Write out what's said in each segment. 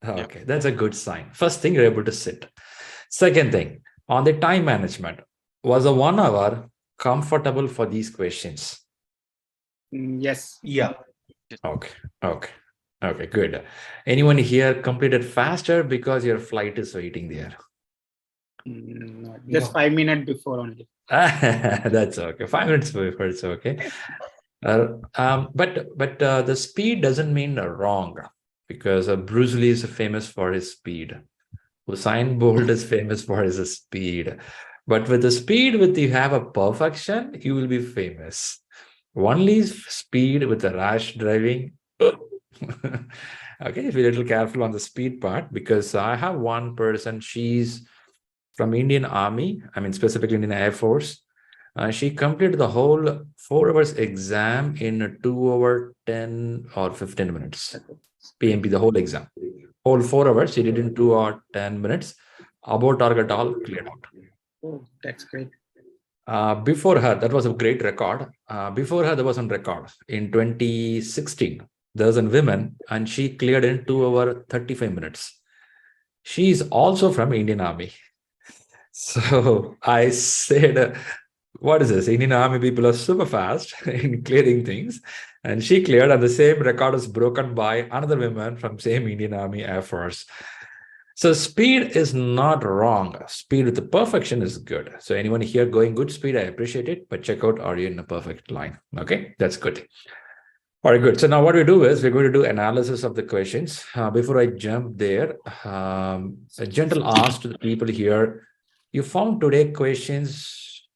Okay, that's a good sign. First thing, you're able to sit. Second thing, on the time management, was a 1 hour comfortable for these questions? Yes. Yeah. Okay, okay, okay, good. Anyone here completed faster because your flight is waiting there? Just 5 minutes before only. That's okay. 5 minutes before, it's okay. But the speed doesn't mean wrong, because Bruce Lee is famous for his speed. Usain Bolt is famous for his speed. But with the speed, with you have a perfection, you will be famous. Only speed with a rash driving. Okay, be a little careful on the speed part, because I have one person, she's from Indian Army, I mean specifically Indian Air Force. She completed the whole 4 hours exam in 2 hour 10 or 15 minutes. PMP, the whole exam. Whole 4 hours, she did in 2 or 10 minutes. Above target all cleared out. Oh, that's great. Before her, that was a great record. Before her, there was a record in 2016. There was a woman, and she cleared in 2 hour 35 minutes. She is also from Indian Army. So I said, what is this? Indian Army people are super fast in clearing things. And she cleared, and the same record was broken by another woman from same Indian Army Air Force. So speed is not wrong. Speed with the perfection is good. So anyone here going good speed, I appreciate it, but check out, are you in a perfect line? Okay, that's good. All right, good. So now what we do is we're going to do analysis of the questions. Before I jump there, a gentle ask to the people here. You found today questions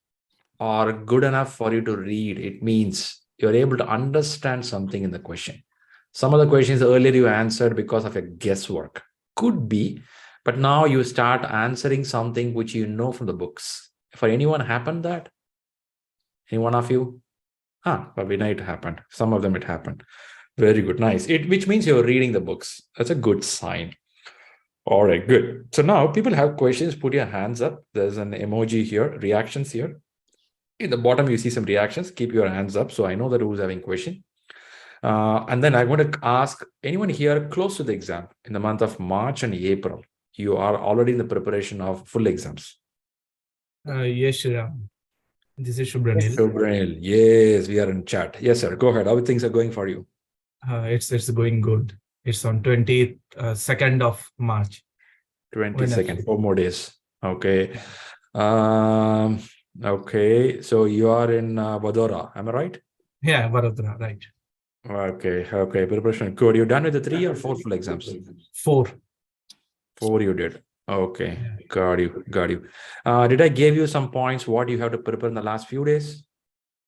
are good enough for you to read. It means you're able to understand something in the question. Some of the questions earlier you answered because of a guesswork. Could be, but now you start answering something which you know from the books. For anyone happened that? Any one of you? For Vinay it happened. Some of them it happened. Very good, nice. Which means you're reading the books. That's a good sign. All right, good. So now people have questions, put your hands up. There's an emoji here, reactions here. In the bottom, you see some reactions. Keep your hands up so I know that who's having question. And then I'm going to ask anyone here close to the exam in the month of March and April. You are already in the preparation of full exams. Yes, Shriram. This is Shubranil. Shubranil, yes, we are in chat. Yes, sir. Go ahead. How things are going for you? It's going good. It's on 22nd of March. 22nd, 4 more days. Okay. Okay. So you are in Vadodara, am I right? Yeah, Vadodara, right. Okay. Okay. Preparation. Good. You done with the 3 or 4 full exams? 4. 4 you did. Okay. Got you. Got you. Did I give you some points what you have to prepare in the last few days?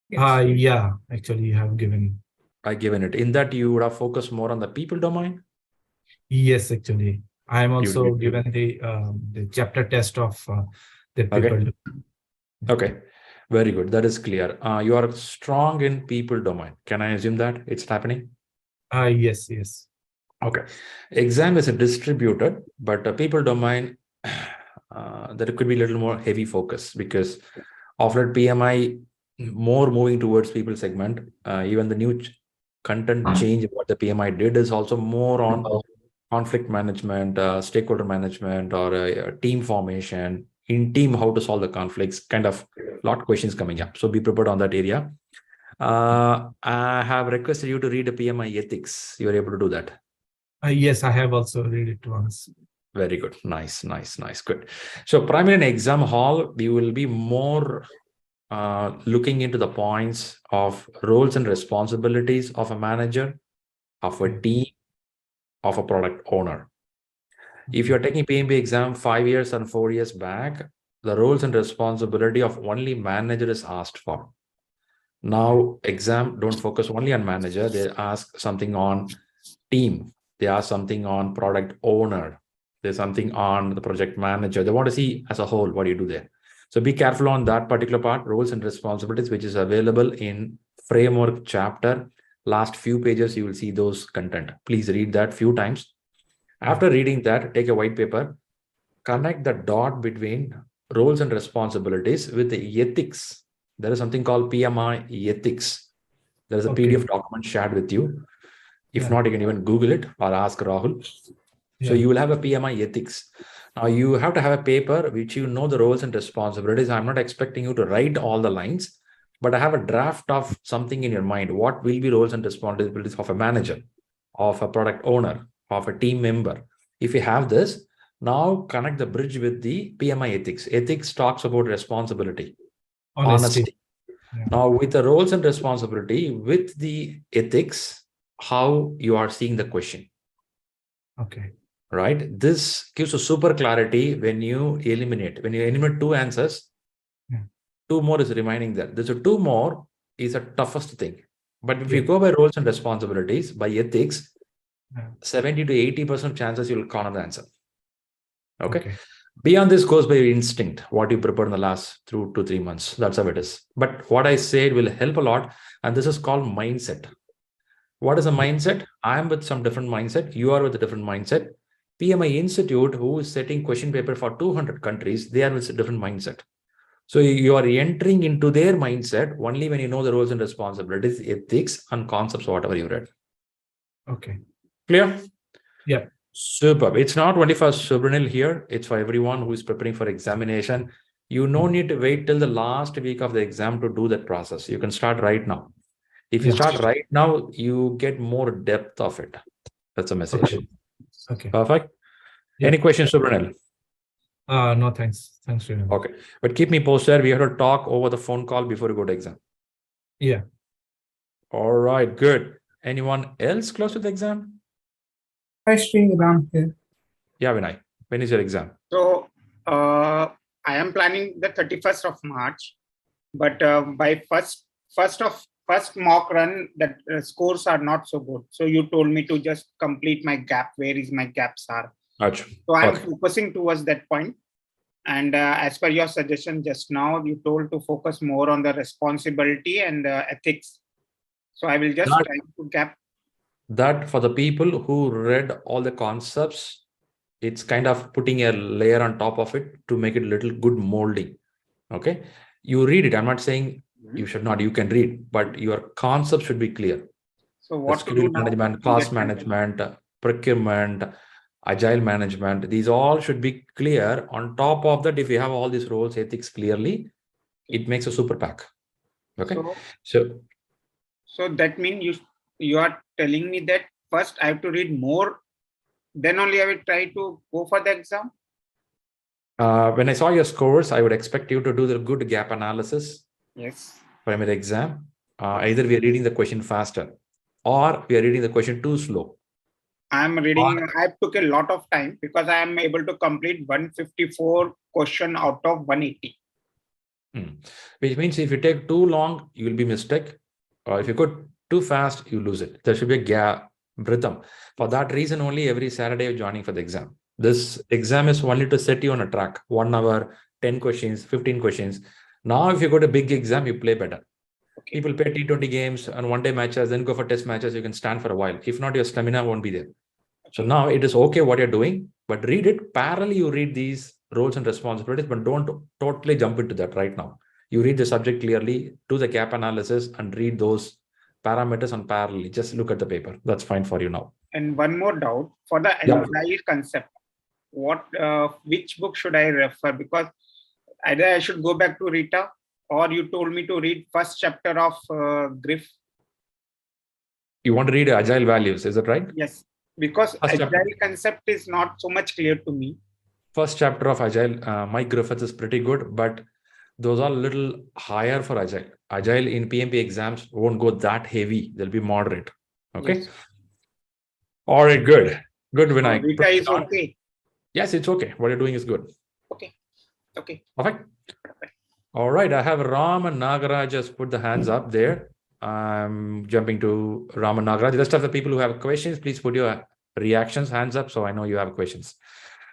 Yeah, actually you have given. I given it. In that you would have focused more on the people domain? Yes, actually. I am also given the chapter test of the people. Okay. Okay. Very good. That is clear. You are strong in people domain. Can I assume that it's happening? Yes, yes. Okay. Exam is a distributed, but people domain, there could be a little more heavy focus, because after PMI, more moving towards people segment. Even the new content change, what the PMI did is also more on conflict management, stakeholder management, or team formation, in team, how to solve the conflicts, kind of lot of questions coming up. So be prepared on that area. I have requested you to read the PMI ethics. You are able to do that? Yes, I have also read it once. Very good. Nice, nice, nice. Good. So primarily in exam hall, we will be more looking into the points of roles and responsibilities of a manager, of a team, of a product owner. If you're taking PMP exam 5 years and 4 years back, the roles and responsibility of only manager is asked for. Now exam don't focus only on manager. They ask something on team. They ask something on product owner. There's something on the project manager. They want to see as a whole, what do you do there? So be careful on that particular part, roles and responsibilities, which is available in framework chapter. Last few pages, you will see those content. Please read that few times. After reading that, take a white paper, connect the dot between roles and responsibilities with the ethics. There is something called PMI ethics. There is a PDF document shared with you. If not, you can even Google it or ask Rahul. So you will have a PMI ethics. Now you have to have a paper which you know the roles and responsibilities. I'm not expecting you to write all the lines, but I have a draft of something in your mind. What will be roles and responsibilities of a manager, of a product owner, of a team member? If you have this, now connect the bridge with the PMI ethics. Ethics talks about responsibility, honesty. Yeah. Now with the roles and responsibility, with the ethics, how you are seeing the question. Okay. Right? This gives a super clarity when you eliminate two answers, two more is remaining there. There's a two more is a toughest thing. But if you go by roles and responsibilities, by ethics, 70 to 80% chances you'll corner the answer. Okay. Beyond this goes by instinct, what you prepared in the last 2 to 3 months. That's how it is. But what I said will help a lot. And this is called mindset. What is a mindset? I am with some different mindset. You are with a different mindset. PMI Institute, who is setting question paper for 200 countries, they are with a different mindset. So you are entering into their mindset only when you know the roles and responsibilities, ethics, and concepts, whatever you read. Okay. Clear? Yeah. Superb. It's not only for ShriLearning here. It's for everyone who is preparing for examination. You no need to wait till the last week of the exam to do that process. You can start right now. If you start right now, you get more depth of it. That's a message. Okay. Perfect. Any questions, ShriLearning? No, thanks. Thanks, Srinath. Okay. But keep me posted. We have to talk over the phone call before you go to exam. Yeah. All right. Good. Anyone else close to the exam? Hi, Sriram here. Yeah, Vinay. When is your exam? So I am planning the 31st of March, but by first mock run, that scores are not so good. So you told me to just complete my gap. Where is my gaps are? Achha. So I'm focusing towards that point. And as per your suggestion just now, you told to focus more on the responsibility and ethics. So I will just try to gap. That for the people who read all the concepts, it's kind of putting a layer on top of it to make it a little good molding. Okay. You read it. I'm not saying you should not, you can read, but your concept should be clear. So what to do now? Management, cost management, procurement, agile management, these all should be clear. On top of that, if you have all these roles, ethics clearly, it makes a super pack. Okay. So that means you are telling me that first I have to read more, then only I will try to go for the exam? When I saw your scores, I would expect you to do the good gap analysis. Yes. For the exam. Either we are reading the question faster or we are reading the question too slow. I'm reading, I took a lot of time because I am able to complete 154 question out of 180. Which means if you take too long, you will be mistake. Or if you go too fast, you lose it. There should be a gap, rhythm. For that reason, only every Saturday you're joining for the exam. This exam is only to set you on a track. 1 hour, 10 questions, 15 questions. Now, if you go to big exam, you play better. Okay. People play T20 games and one-day matches, then go for test matches. You can stand for a while. If not, your stamina won't be there. So now it is okay what you're doing, but read it. Parallelly, you read these roles and responsibilities, but don't totally jump into that right now. You read the subject clearly, do the gap analysis, and read those parameters and parallelly. Just look at the paper. That's fine for you now. And one more doubt for the agile concept. Which book should I refer? Because either I should go back to Rita, or you told me to read first chapter of Griff. You want to read Agile Values, is that right? Yes, because Agile concept is not so much clear to me. First chapter of Agile, Mike Griffiths is pretty good, but those are a little higher for Agile. Agile in PMP exams won't go that heavy. They'll be moderate. Okay. Yes. All right, good. Good, Vinay. Rita is okay. Yes, it's okay. What you're doing is good. Okay. Okay. Perfect. All right. I have Ram and Nagaraj just put the hands up there. I'm jumping to Ram and Nagaraj. The rest of the people who have questions, please put your reactions, hands up, so I know you have questions.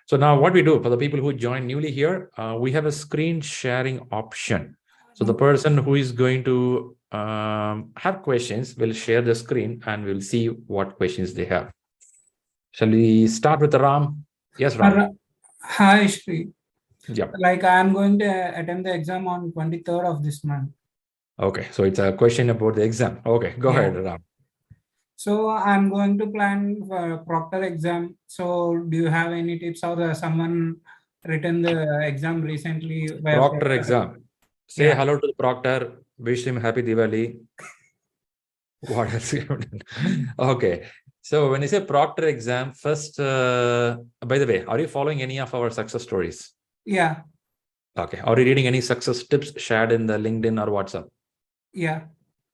So now what we do for the people who join newly here, we have a screen sharing option. So the person who is going to have questions will share the screen and we'll see what questions they have. Shall we start with Ram? Yes, Ram. Hi, Shri. Yep. Like I'm going to attempt the exam on 23rd of this month. Okay, so it's a question about the exam. Okay, go ahead, Ram. So I'm going to plan for Proctor exam. So do you have any tips or someone written the exam recently via Proctor exam. Say Yeah. hello to the proctor. Wish him happy Diwali. What else? Okay. So when you say proctor exam, first, by the way, are you following any of our success stories? Yeah. Okay. Are you reading any success tips shared in the LinkedIn or WhatsApp? Yeah.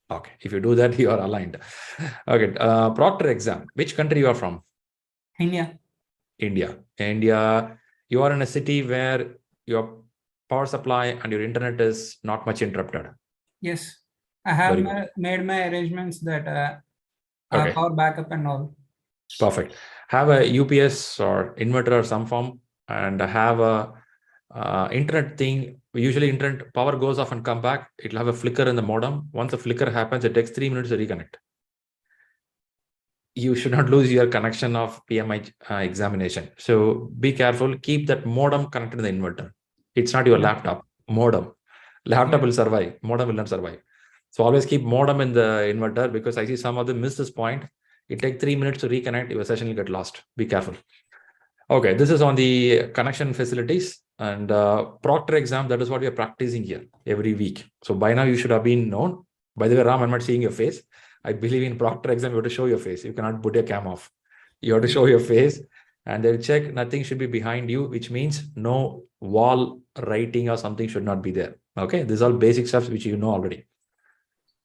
Okay. If you do that, you are aligned. Okay. Proctor exam. Which country you are from? India. India. India. You are in a city where your power supply and your internet is not much interrupted. Yes. I have Very good. made my arrangements that Okay. power backup and all. Perfect. Have a UPS or inverter or some form, and have a internet thing. Usually internet power goes off and come back. It'll have a flicker in the modem. Once the flicker happens, it takes 3 minutes to reconnect. You should not lose your connection of PMI examination. So be careful. Keep that modem connected to the inverter. It's not your laptop. Modem. Laptop will survive. Modem will not survive. So always keep modem in the inverter, because I see some of them miss this point. It takes 3 minutes to reconnect. Your session will get lost. Be careful. Okay, this is on the connection facilities and proctor exam. That is what we are practicing here every week. So by now you should have been known. By the way, Ram, I'm not seeing your face. I believe in proctor exam, you have to show your face. You cannot put your cam off. You have to show your face, and they'll check nothing should be behind you, which means no wall writing or something should not be there. Okay, these are all basic stuff which you know already.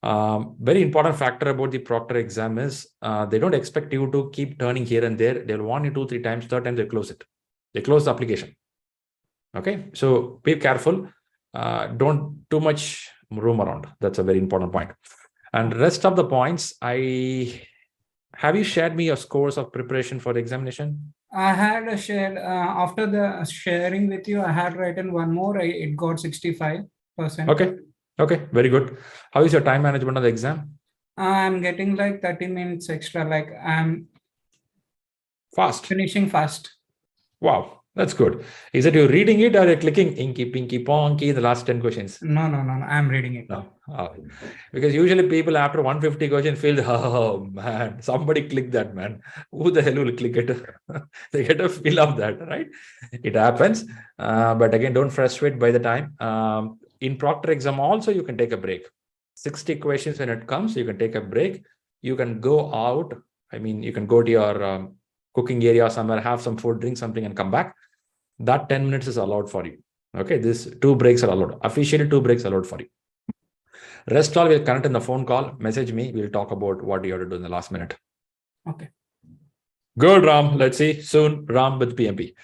Very important factor about the proctor exam is they don't expect you to keep turning here and there. They'll warn you 2-3 times. Third time they close it. They close the application. Okay, so be careful. Don't too much roam around. That's a very important point. And rest of the points, have you shared me your scores of preparation for the examination? I had shared after the sharing with you. I had written one more. It got 65%. Okay, very good. How is your time management on the exam? I'm getting like 30 minutes extra. Like I'm Fast. finishing fast. Wow, that's good. Is it you reading it or you're clicking inky, pinky, ponky, the last 10 questions? No. I'm reading it. No. Oh. Because usually people after 150 questions feel, oh man, somebody click that, man. Who the hell will click it? They get a feel of that, right? It happens. But again, don't frustrate by the time. In proctor exam also, you can take a break. 60 questions when it comes, you can take a break. You can go out. I mean, you can go to your cooking area somewhere, have some food, drink something and come back. That 10 minutes is allowed for you. Okay, these 2 breaks are allowed. Officially 2 breaks are allowed for you. Rest all will connect in the phone call, message me. We'll talk about what you have to do in the last minute. Okay. Good, Ram. Let's see soon. Ram with PMP.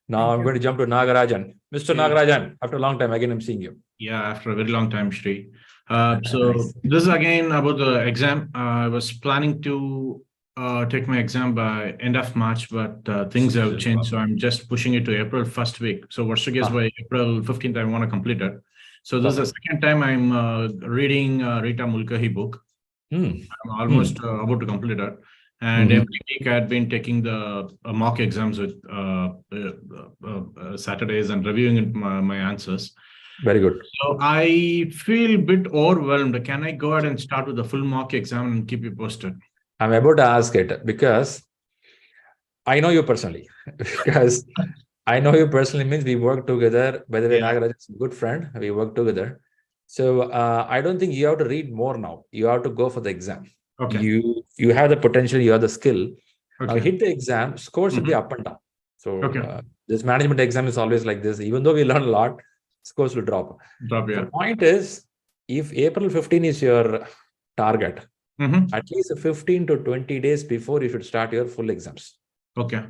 Now Thank I'm you. going to jump to Nagarajan. Mr. Yeah. Nagarajan, after a long time, again, I'm seeing you. Yeah, after a very long time, Shri. So Nice. this is again about the exam. I was planning to take my exam by end of March, but things have changed. So I'm just pushing it to April first week. So worst case by April 15th, I want to complete it. So this is the second time I'm reading Rita Mulcahy book. I'm almost about to complete it. And every week I had been taking the mock exams with Saturdays and reviewing my answers. Very good. So I feel a bit overwhelmed. Can I go ahead and start with the full mock exam and keep you posted? I'm about to ask it because I know you personally. Because I know you personally means we work together. By the way, Nagarajan is a good friend. We work together. So I don't think you have to read more now. You have to go for the exam. Okay. You have the potential, you have the skill. Okay. Now hit the exam, scores will be up and down. So Okay. this management exam is always like this. Even though we learn a lot, scores will drop. The point is, if April 15 is your target, at least 15 to 20 days before you should start your full exams. Okay.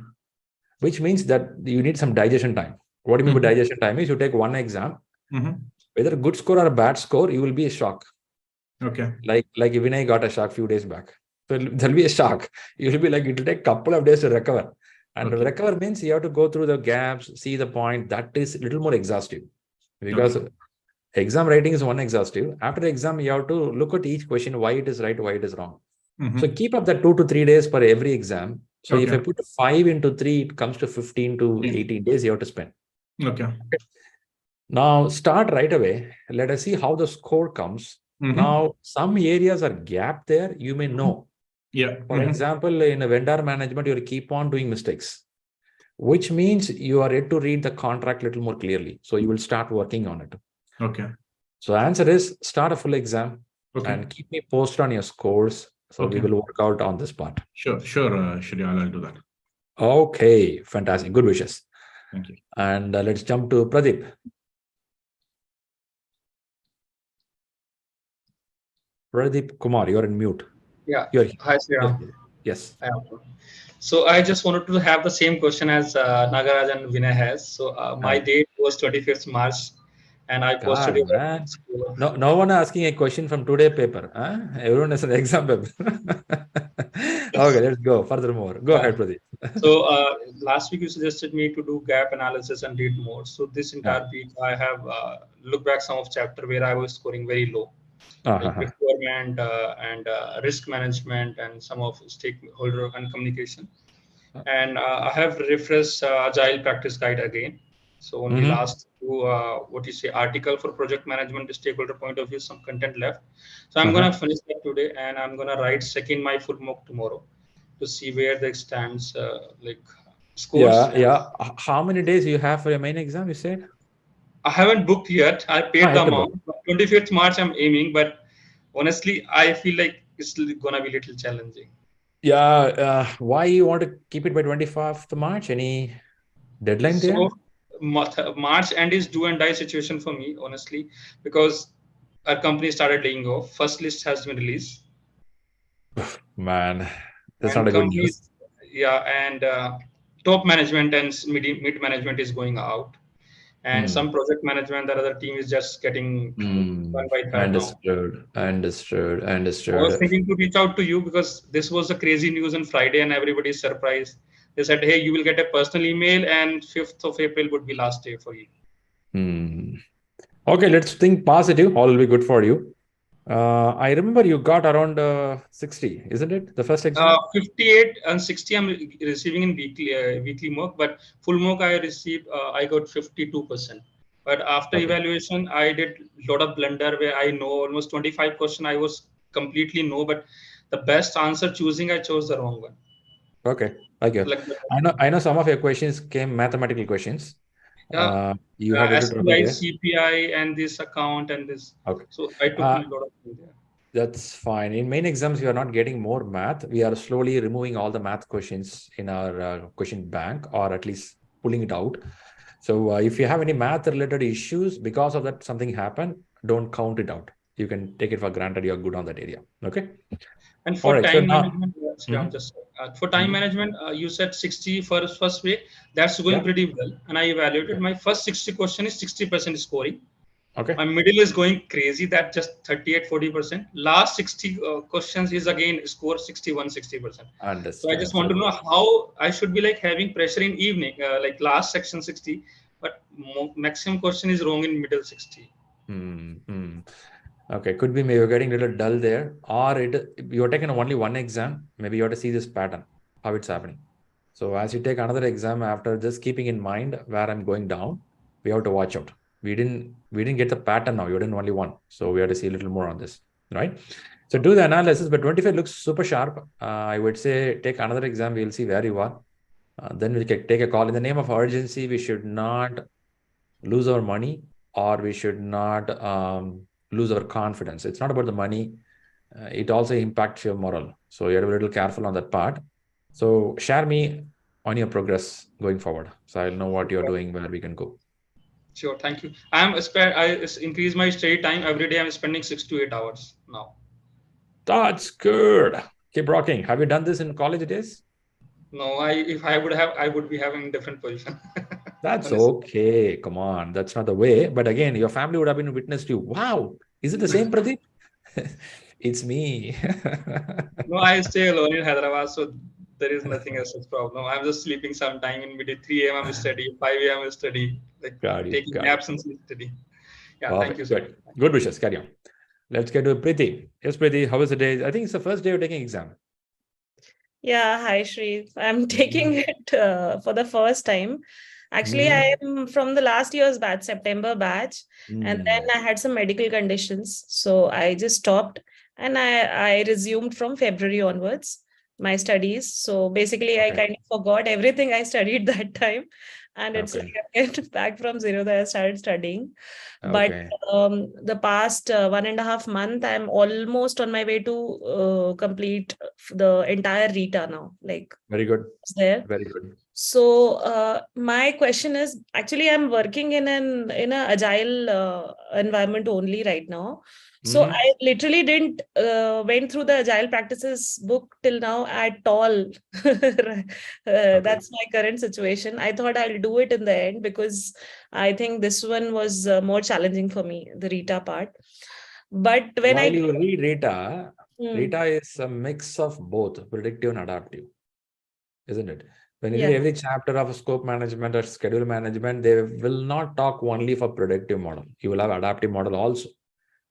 Which means that you need some digestion time. What do you mean by digestion time is you take one exam, whether a good score or a bad score, you will be a shock. Okay. Like Vinay got a shock a few days back. So there'll be a shock. You'll be like, it'll take a couple of days to recover. And to recover means you have to go through the gaps, see the point. That is a little more exhaustive. Because exam writing is one exhaustive. After the exam, you have to look at each question, why it is right, why it is wrong. So keep up that 2 to 3 days for every exam. So if I put 5 into 3, it comes to 15 to 18 days you have to spend. Okay. Now start right away. Let us see how the score comes. Now, some areas are gap there. You may know. Yeah. For example, in a vendor management, you keep on doing mistakes, which means you are yet to read the contract a little more clearly. So you will start working on it. Okay. So the answer is start a full exam and keep me posted on your scores. So we will work out on this part. Sure, Shri, I'll do that. Okay, fantastic. Good wishes. Thank you. And let's jump to Pradeep. Pradeep Kumar, you're in mute. Yeah. You're Hi, Sriram. Yes. So I just wanted to have the same question as Nagaraj and Vinay has. So my date was 25th March, and I posted it. Man. No one asking a question from today paper. Huh? Everyone has an exam paper. Okay, let's go. Furthermore, go ahead, Pradeep. So last week you suggested me to do gap analysis and read more. So this entire week I have looked back some of chapter where I was scoring very low. Like procurement and risk management and some of stakeholder and communication. And I have refreshed Agile practice guide again. So only last two, article for project management stakeholder point of view, some content left. So I'm going to finish that today, and I'm going to write second my full mock tomorrow to see where the stands like scores. Yeah. How many days you have for your main exam, you said? I haven't booked yet. I paid the amount. 25th March I'm aiming, but honestly, I feel like it's gonna be a little challenging. Yeah. Why you want to keep it by 25th March? Any deadline there? So March end is do and die situation for me, honestly, because our company started laying off. First list has been released. Man, that's not a good news. Yeah, and top management and mid management is going out. And some project management, that other team is just getting one by third Understood. I was thinking to reach out to you because this was a crazy news on Friday and everybody's surprised. They said, hey, you will get a personal email and 5th of April would be last day for you. Okay, let's think positive. All will be good for you. I remember you got around 60, isn't it? The first exam? 58 and 60 I'm receiving in weekly mock, but full mock I received, I got 52%. But after evaluation, I did a lot of blunder where I know almost 25 question I was completely no, but the best answer choosing, I chose the wrong one. Okay, okay. I know some of your questions came mathematical questions. You had to SPI, CPI, and this account and this. Okay. So I took a lot of things there. That's fine. In main exams, we are not getting more math. We are slowly removing all the math questions in our question bank, or at least pulling it out. So if you have any math related issues because of that something happened, don't count it out. You can take it for granted you're good on that area. Okay. And for time management, for time management, you said 60 first week. That's going pretty well. And I evaluated my first 60 question is 60% scoring. Okay. My middle is going crazy. That just 38-40%. Last 60 questions is again score 61-60%. Understood. So I just want to know how I should be like having pressure in evening, like last section 60, but maximum question is wrong in middle 60. Okay, could be maybe you're getting a little dull there, or you're taking only one exam. Maybe you have to see this pattern, how it's happening. So as you take another exam, after just keeping in mind where I'm going down, we have to watch out. We didn't get the pattern now. You're doing only one, so we have to see a little more on this, right? So do the analysis. But 25 looks super sharp. I would say take another exam. We'll see where you are. Then we can take a call. In the name of urgency, we should not lose our money, or we should not lose our confidence. It's not about the money. It also impacts your morale. So you have to be a little careful on that part. So share me on your progress going forward. So I'll know what you're doing, where we can go. Sure, thank you. I increase my study time every day. I'm spending 6 to 8 hours now. That's good. Keep rocking. Have you done this in college days? No, if I would have, I would be having a different position. That's okay. Come on. That's not the way. But again, your family would have been witness to you. Wow. Is it the same, Pradeep? It's me. No, I stay alone in Hyderabad, so there is nothing as such problem. I'm just sleeping sometime in midday 3 a.m. I'm study, 5 a.m. I'm study, like taking naps and study. Yeah, thank you, sir. Good wishes. Carry on. Let's get to Preeti. Yes, Preeti, how was the day? I think it's the first day you're taking exam. Yeah, hi Shri. I'm taking it for the first time. Actually, I am from the last year's batch, September batch, and then I had some medical conditions. So I just stopped and I resumed from February onwards. my studies. So basically, I Okay. kind of forgot everything I studied that time. And it's Okay. like I get back from zero that I started studying. But Okay. the past 1.5 months, I'm almost on my way to complete the entire RITA now. Like, Very good. it's there. Very good. So my question is, actually, I'm working in an agile environment only right now. So I literally didn't went through the agile practices book till now at all. That's my current situation. I thought I'll do it in the end because I think this one was more challenging for me, the RITA part. But when While you read RITA, Hmm. RITA is a mix of both predictive and adaptive, isn't it? When you Yeah. read every chapter of scope management or schedule management, they will not talk only for predictive model. You will have adaptive model also,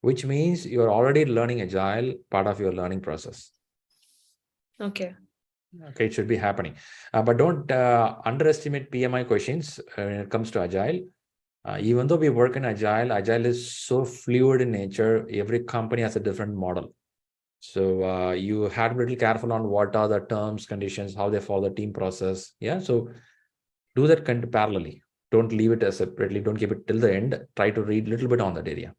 which means you're already learning agile, part of your learning process. Okay. Okay, it should be happening. But don't underestimate PMI questions when it comes to agile. Even though we work in agile is so fluid in nature. Every company has a different model. So you have to be little careful on what are the terms, conditions, how they follow the team process. Yeah, so do that parallelly. Don't leave it as separately. Don't keep it till the end. Try to read a little bit on that area.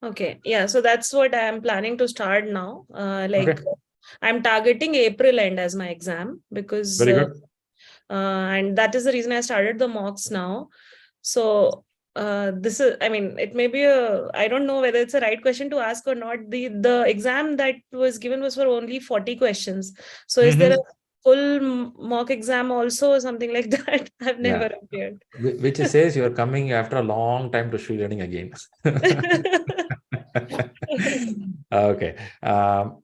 Okay. Yeah. So that's what I am planning to start now. Okay. I'm targeting April end as my exam because Very good. and that is the reason I started the mocks now. So this is, I mean, it may be I don't know whether it's a right question to ask or not. The exam that was given was for only 40 questions. So is there a full mock exam also or something like that? I've never appeared. Which says you're coming after a long time to ShriLearning again. Okay.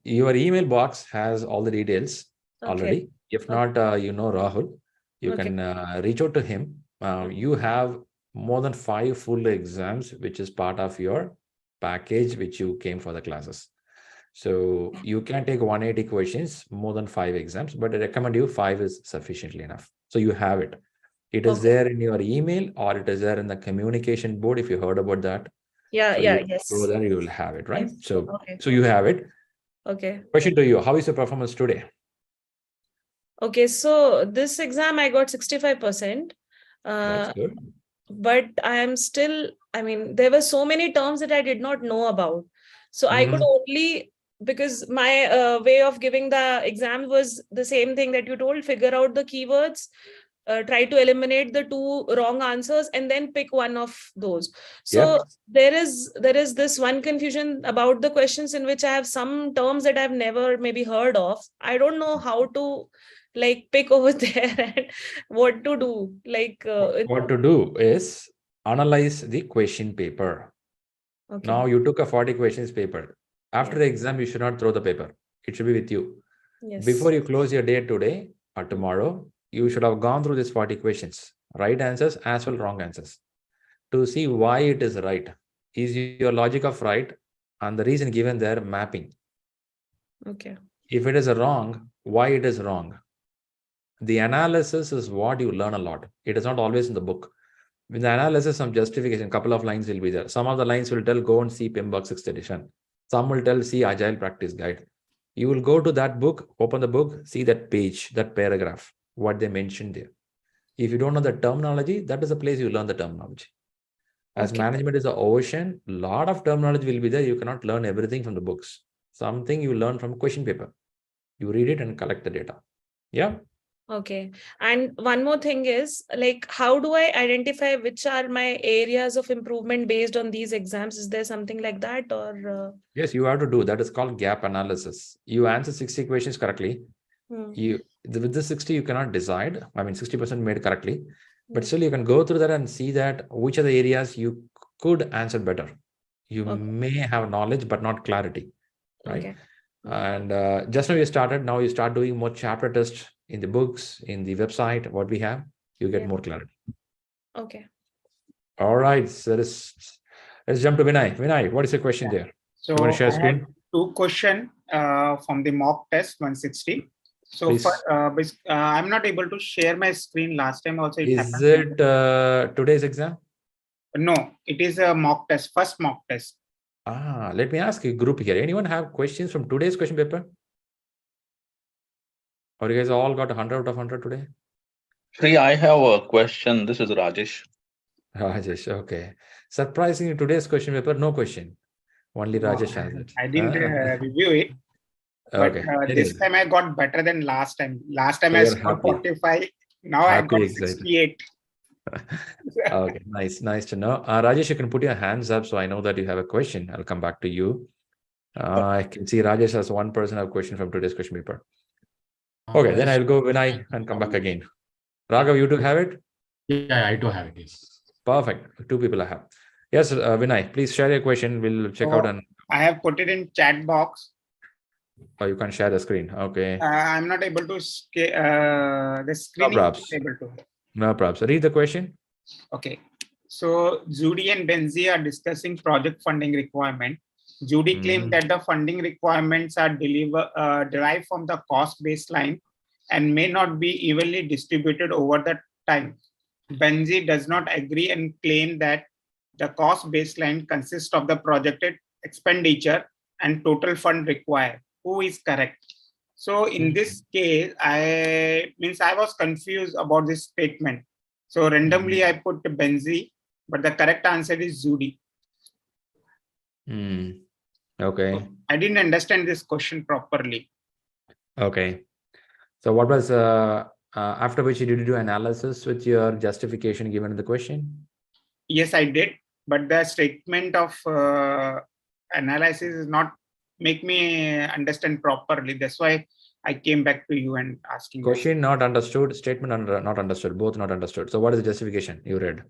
Your email box has all the details already. If not, you know Rahul, you can reach out to him. You have more than 5 full exams, which is part of your package, which you came for the classes. So you can take 180 questions, more than 5 exams, but I recommend you 5 is sufficiently enough. So you have it. It is there in your email or it is there in the communication board if you heard about that. Yeah, so yes. Go there, you will have it, right? Yes. So you have it. Okay. Question to you: how is your performance today? Okay, so this exam I got 65%. That's good. But I am still, I mean, there were so many terms that I did not know about. So I could only, because my way of giving the exam was the same thing that you told, figure out the keywords, try to eliminate the 2 wrong answers and then pick one of those. So there is this one confusion about the questions in which I have some terms that I've never maybe heard of. I don't know how to like pick over there and what to do. Like what to do is analyze the question paper. Now you took a 40 questions paper. After the exam, you should not throw the paper. It should be with you. Before you close your day today or tomorrow, you should have gone through these 40 questions, right answers as well wrong answers, to see why it is right. Is your logic of right and the reason given there mapping? Okay. If it is a wrong, why it is wrong? The analysis is what you learn a lot. It is not always in the book. In the analysis, some justification, couple of lines will be there. Some of the lines will tell, go and see PMBOK 6th edition. Some will tell, see Agile Practice Guide. You will go to that book, open the book, see that page, that paragraph, what they mentioned there. If you don't know the terminology, that is the place you learn the terminology. As management is an ocean, a lot of terminology will be there. You cannot learn everything from the books. Something you learn from question paper. You read it and collect the data. Yeah. Okay. And one more thing is, like, how do I identify which are my areas of improvement based on these exams? Is there something like that or? Yes, you have to do. That is called gap analysis. You answer 60 questions correctly. With the 60, you cannot decide. I mean, 60% made correctly. But still, you can go through that and see that which are the areas you could answer better. You may have knowledge, but not clarity, right? And just now you started, now you start doing more chapter tests in the books, in the website, what we have, you get more clarity. Okay. All right. So let's jump to Vinay. Vinay, what is your question there? So you want to share I screen? have 2 questions from the mock test 160. So I'm not able to share my screen. Last time also it happened. Is it today's exam? No, it is a mock test, first mock test. Let me ask a group here. Anyone have questions from today's question paper? Or you guys all got 100 out of 100 today? Shri, I have a question. This is Rajesh. Rajesh, okay. Surprisingly, today's question paper, no question. Only Rajesh has it. I didn't review it, but Okay. this time I got better than last time. Last time So I you're scored happy. 45. Now I Happy, got excited. 68. Okay, nice to know. Rajesh, you can put your hands up so I know that you have a question. I'll come back to you. I can see Rajesh has one person have a question from today's question paper. Okay, then I'll go Vinay and come back again. Raghav, you do have it? Yeah, I do have it. Yes. Perfect. 2 people I have. Yes, Vinay, please share your question. We'll check out and I have put it in chat box. you can share the screen. Okay. I'm not able to the screen is not problems. able to. No problems. Read the question. Okay. So Judy and Benzi are discussing project funding requirement. Judy claimed that the funding requirements are derived from the cost baseline and may not be evenly distributed over the time. Benzi does not agree and claim that the cost baseline consists of the projected expenditure and total fund required. Who is correct? So in this case, I was confused about this statement. So randomly I put Benzi, but the correct answer is Judy. Okay. So I didn't understand this question properly. Okay. So what was after which did you do analysis with your justification given in the question? Yes, I did, but the statement of analysis is not make me understand properly. That's why I came back to you and asking. Question not understood, statement not understood, both not understood. So what is the justification you read?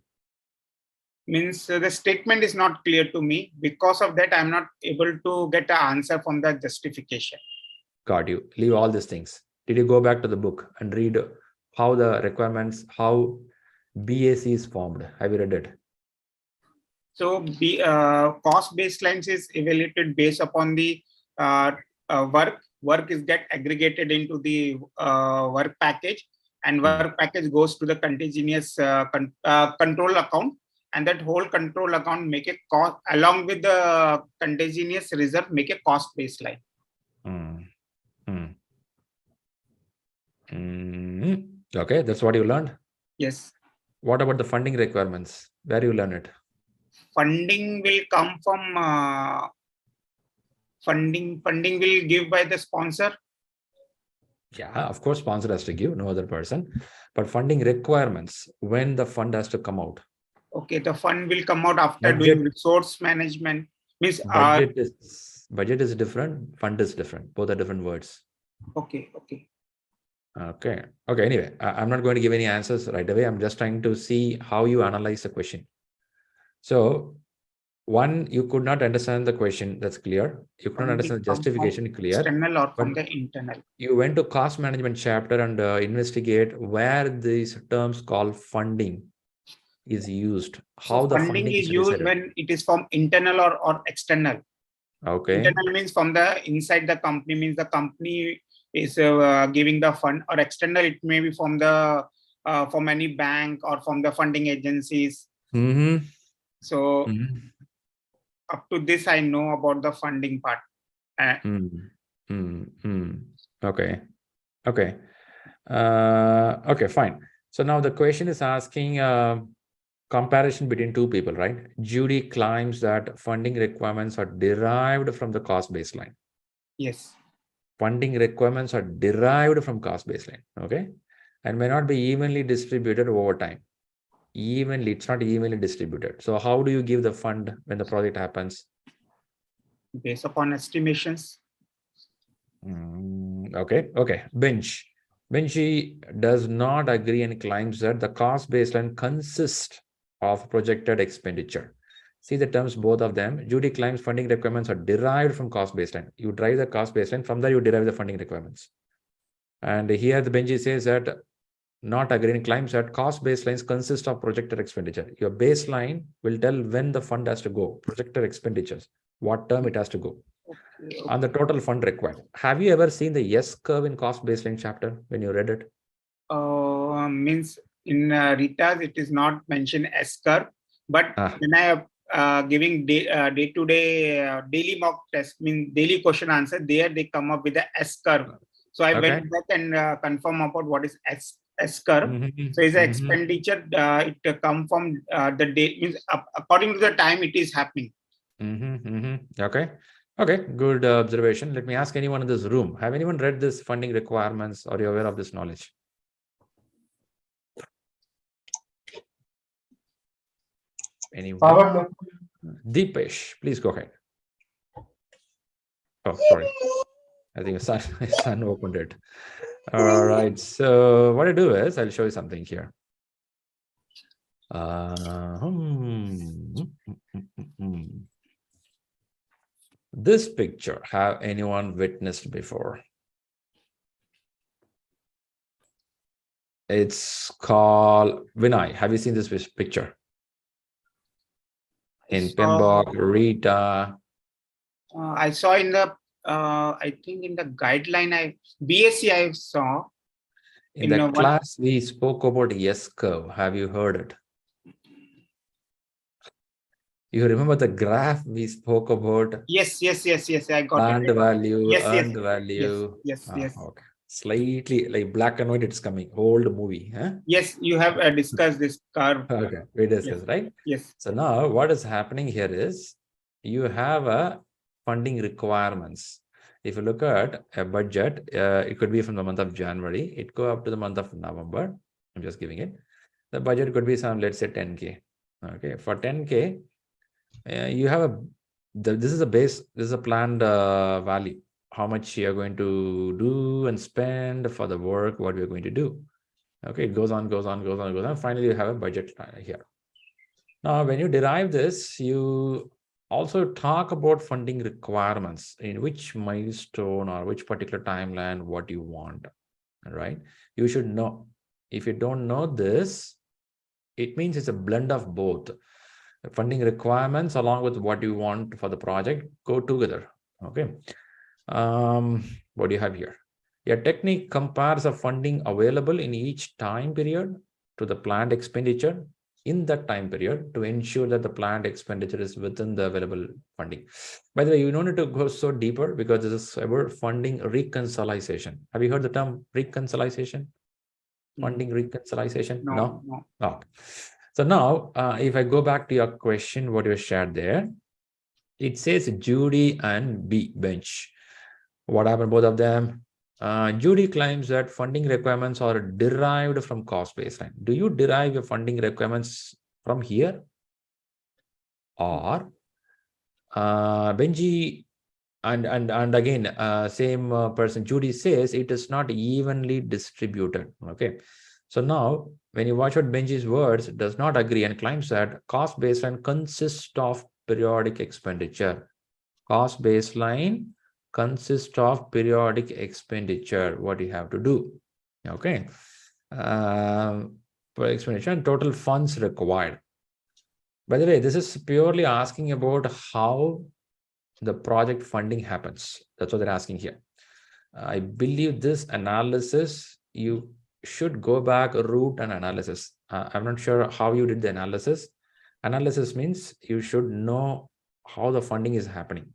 Means the statement is not clear to me. Because of that, I'm not able to get an answer from the justification. Got you. Leave all these things. Did you go back to the book and read how the requirements, how BAC is formed? Have you read it? So cost baselines is evaluated based upon the work. Work is get aggregated into the work package, and work package goes to the continuous control account, and that whole control account make a cost along with the continuous reserve make a cost baseline. Okay, that's what you learned. Yes. What about the funding requirements? Where you learn it? Funding will come from funding will give by the sponsor. Yeah, of course, sponsor has to give, no other person. But funding requirements, when the fund has to come out. Okay, the fund will come out after Budget. doing resource management. Means budget is different, fund is different. Both are different words. Okay. Anyway, I'm not going to give any answers right away. I'm just trying to see how you analyze the question. So, one, you could not understand the question. That's clear. You couldn't understand the justification. Clear. External or from the internal. You went to cost management chapter and investigate where these terms called funding is used. How the funding is used decided. when it is from internal or external. Okay. Internal means from the inside the company, means the company is giving the fund, or external it may be from the from any bank or from the funding agencies. So up to this I know about the funding part. Okay, fine. So now the question is asking comparison between 2 people, right? Judy claims that funding requirements are derived from the cost baseline. Yes. Funding requirements are derived from cost baseline, okay? And may not be evenly distributed over time. It's not evenly distributed. So how do you give the fund when the project happens? Based upon estimations. Okay. Benji does not agree and claims that the cost baseline consists of projected expenditure. See the terms, both of them. Judy claims funding requirements are derived from cost baseline. You derive the cost baseline, from there you derive the funding requirements. And here the Benji says that not agreeing, claims that cost baselines consist of projected expenditure. Your baseline will tell when the fund has to go, projected expenditures, what term it has to go, and the total fund required. Have you ever seen the S curve in cost baseline chapter when you read it? Means in Rita's it is not mentioned S curve, but when I giving day-to-day daily mock test, means daily question answer, there they come up with the S curve. So I Okay. went back and confirm about what is S curve. Mhm, So is the mhm. expenditure it come from the date, means according to the time it is happening. Okay. Okay, good observation. Let me ask anyone in this room, have anyone read this funding requirements, or are you aware of this knowledge? Anyone? Deepesh, please go ahead. Oh, sorry. I think his son opened it. All right. So what I do is I'll show you something here. This picture, have anyone witnessed before? It's called Vinay. Have you seen this picture? In Pembroke, Rita. I saw in the I think in the guideline BSc I saw. In the class we spoke about S curve. Have you heard it? You remember the graph we spoke about? Yes. I got earned it. value, Yes. earned value. Yes. Okay. Slightly like black and white, it's coming. Old movie. Huh? Yes, you have discussed this curve. Okay, we discussed, right? Yes. So now what is happening here is you have a funding requirements. If you look at a budget, it could be from the month of January, it go up to the month of November. I'm just giving it. The budget could be some, let's say 10K. Okay, for 10K, you have this is a base, this is a planned value, how much you are going to do and spend for the work, what we're going to do. Okay, it goes on. Finally, you have a budget here. Now, when you derive this, you also talk about funding requirements, in which milestone or which particular timeline, what you want, right? You should know. If you don't know this, it means it's a blend of both. Funding requirements along with what you want for the project go together. Okay. What do you have here? A technique compares the funding available in each time period to the planned expenditure in that time period to ensure that the planned expenditure is within the available funding. By the way, you don't need to go so deeper because this is about funding reconciliation. Have you heard the term reconciliation? Funding reconciliation? No. Okay. So now, if I go back to your question, what you shared there, it says Judy and B bench. What happened, both of them? Judy claims that funding requirements are derived from cost baseline. Do you derive your funding requirements from here? Or Benji and again, same person, Judy says it is not evenly distributed. Okay. So now, when you watch out Benji's words, does not agree and claims that cost baseline consists of periodic expenditure. Cost baseline consists of periodic expenditure. What you have to do? Okay. For expenditure and total funds required. By the way, this is purely asking about how the project funding happens. That's what they're asking here. I believe this analysis, you should go back root and analysis. I'm not sure how you did the analysis. Analysis means you should know how the funding is happening.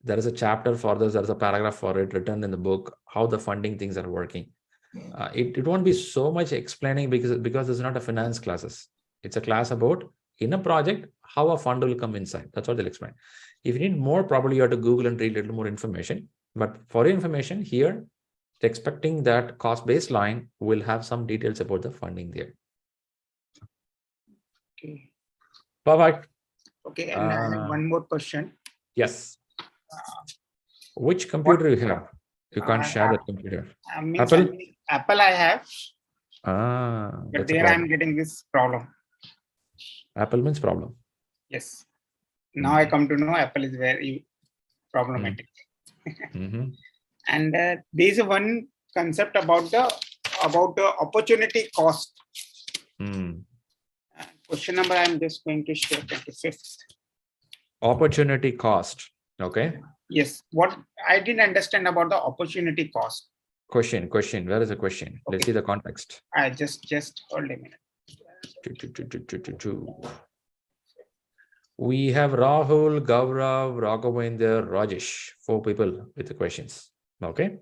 There is a chapter for this, there's a paragraph for it written in the book, how the funding things are working. It won't be so much explaining because it's not a finance classes. It's a class about in a project, how a fund will come inside. That's what they'll explain. If you need more, probably you have to Google and read a little more information. But for your information here, expecting that cost baseline will have some details about the funding there. Okay. Perfect. Okay, and I have one more question. Yes. Which computer you have? You can't share that computer. Apple I have. But there I'm getting this problem. Apple means problem. Yes. Now I come to know Apple is very problematic. And there is one concept about the opportunity cost. Question number I'm just going to share 25th. Opportunity cost. Okay. Yes. What I didn't understand about the opportunity cost. Question. Where is the question? Okay. Let's see the context. I just hold a minute. We have Rahul, Gaurav, Raghavendra, Rajesh, 4 people with the questions. Okay.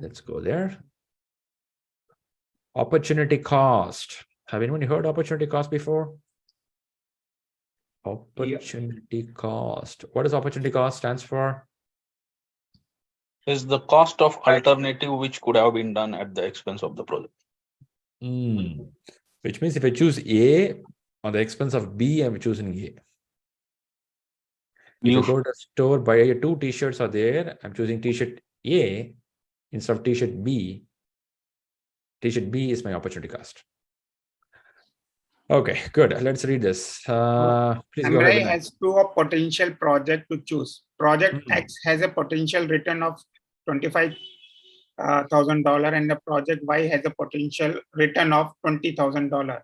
Let's go there. Opportunity cost. Have anyone heard opportunity cost before? Opportunity cost. What does opportunity cost stands for? Is the cost of alternative which could have been done at the expense of the project. Which means if I choose A on the expense of B, I'm choosing A. If I go to the store, buy 2 t-shirts are there, I'm choosing t-shirt A instead of t-shirt B. T-shirt B is my opportunity cost. Okay, good. Let's read this. Please go Amray ahead. has 2 potential project to choose. Project X has a potential return of $25,000 and the project Y has a potential return of $20,000.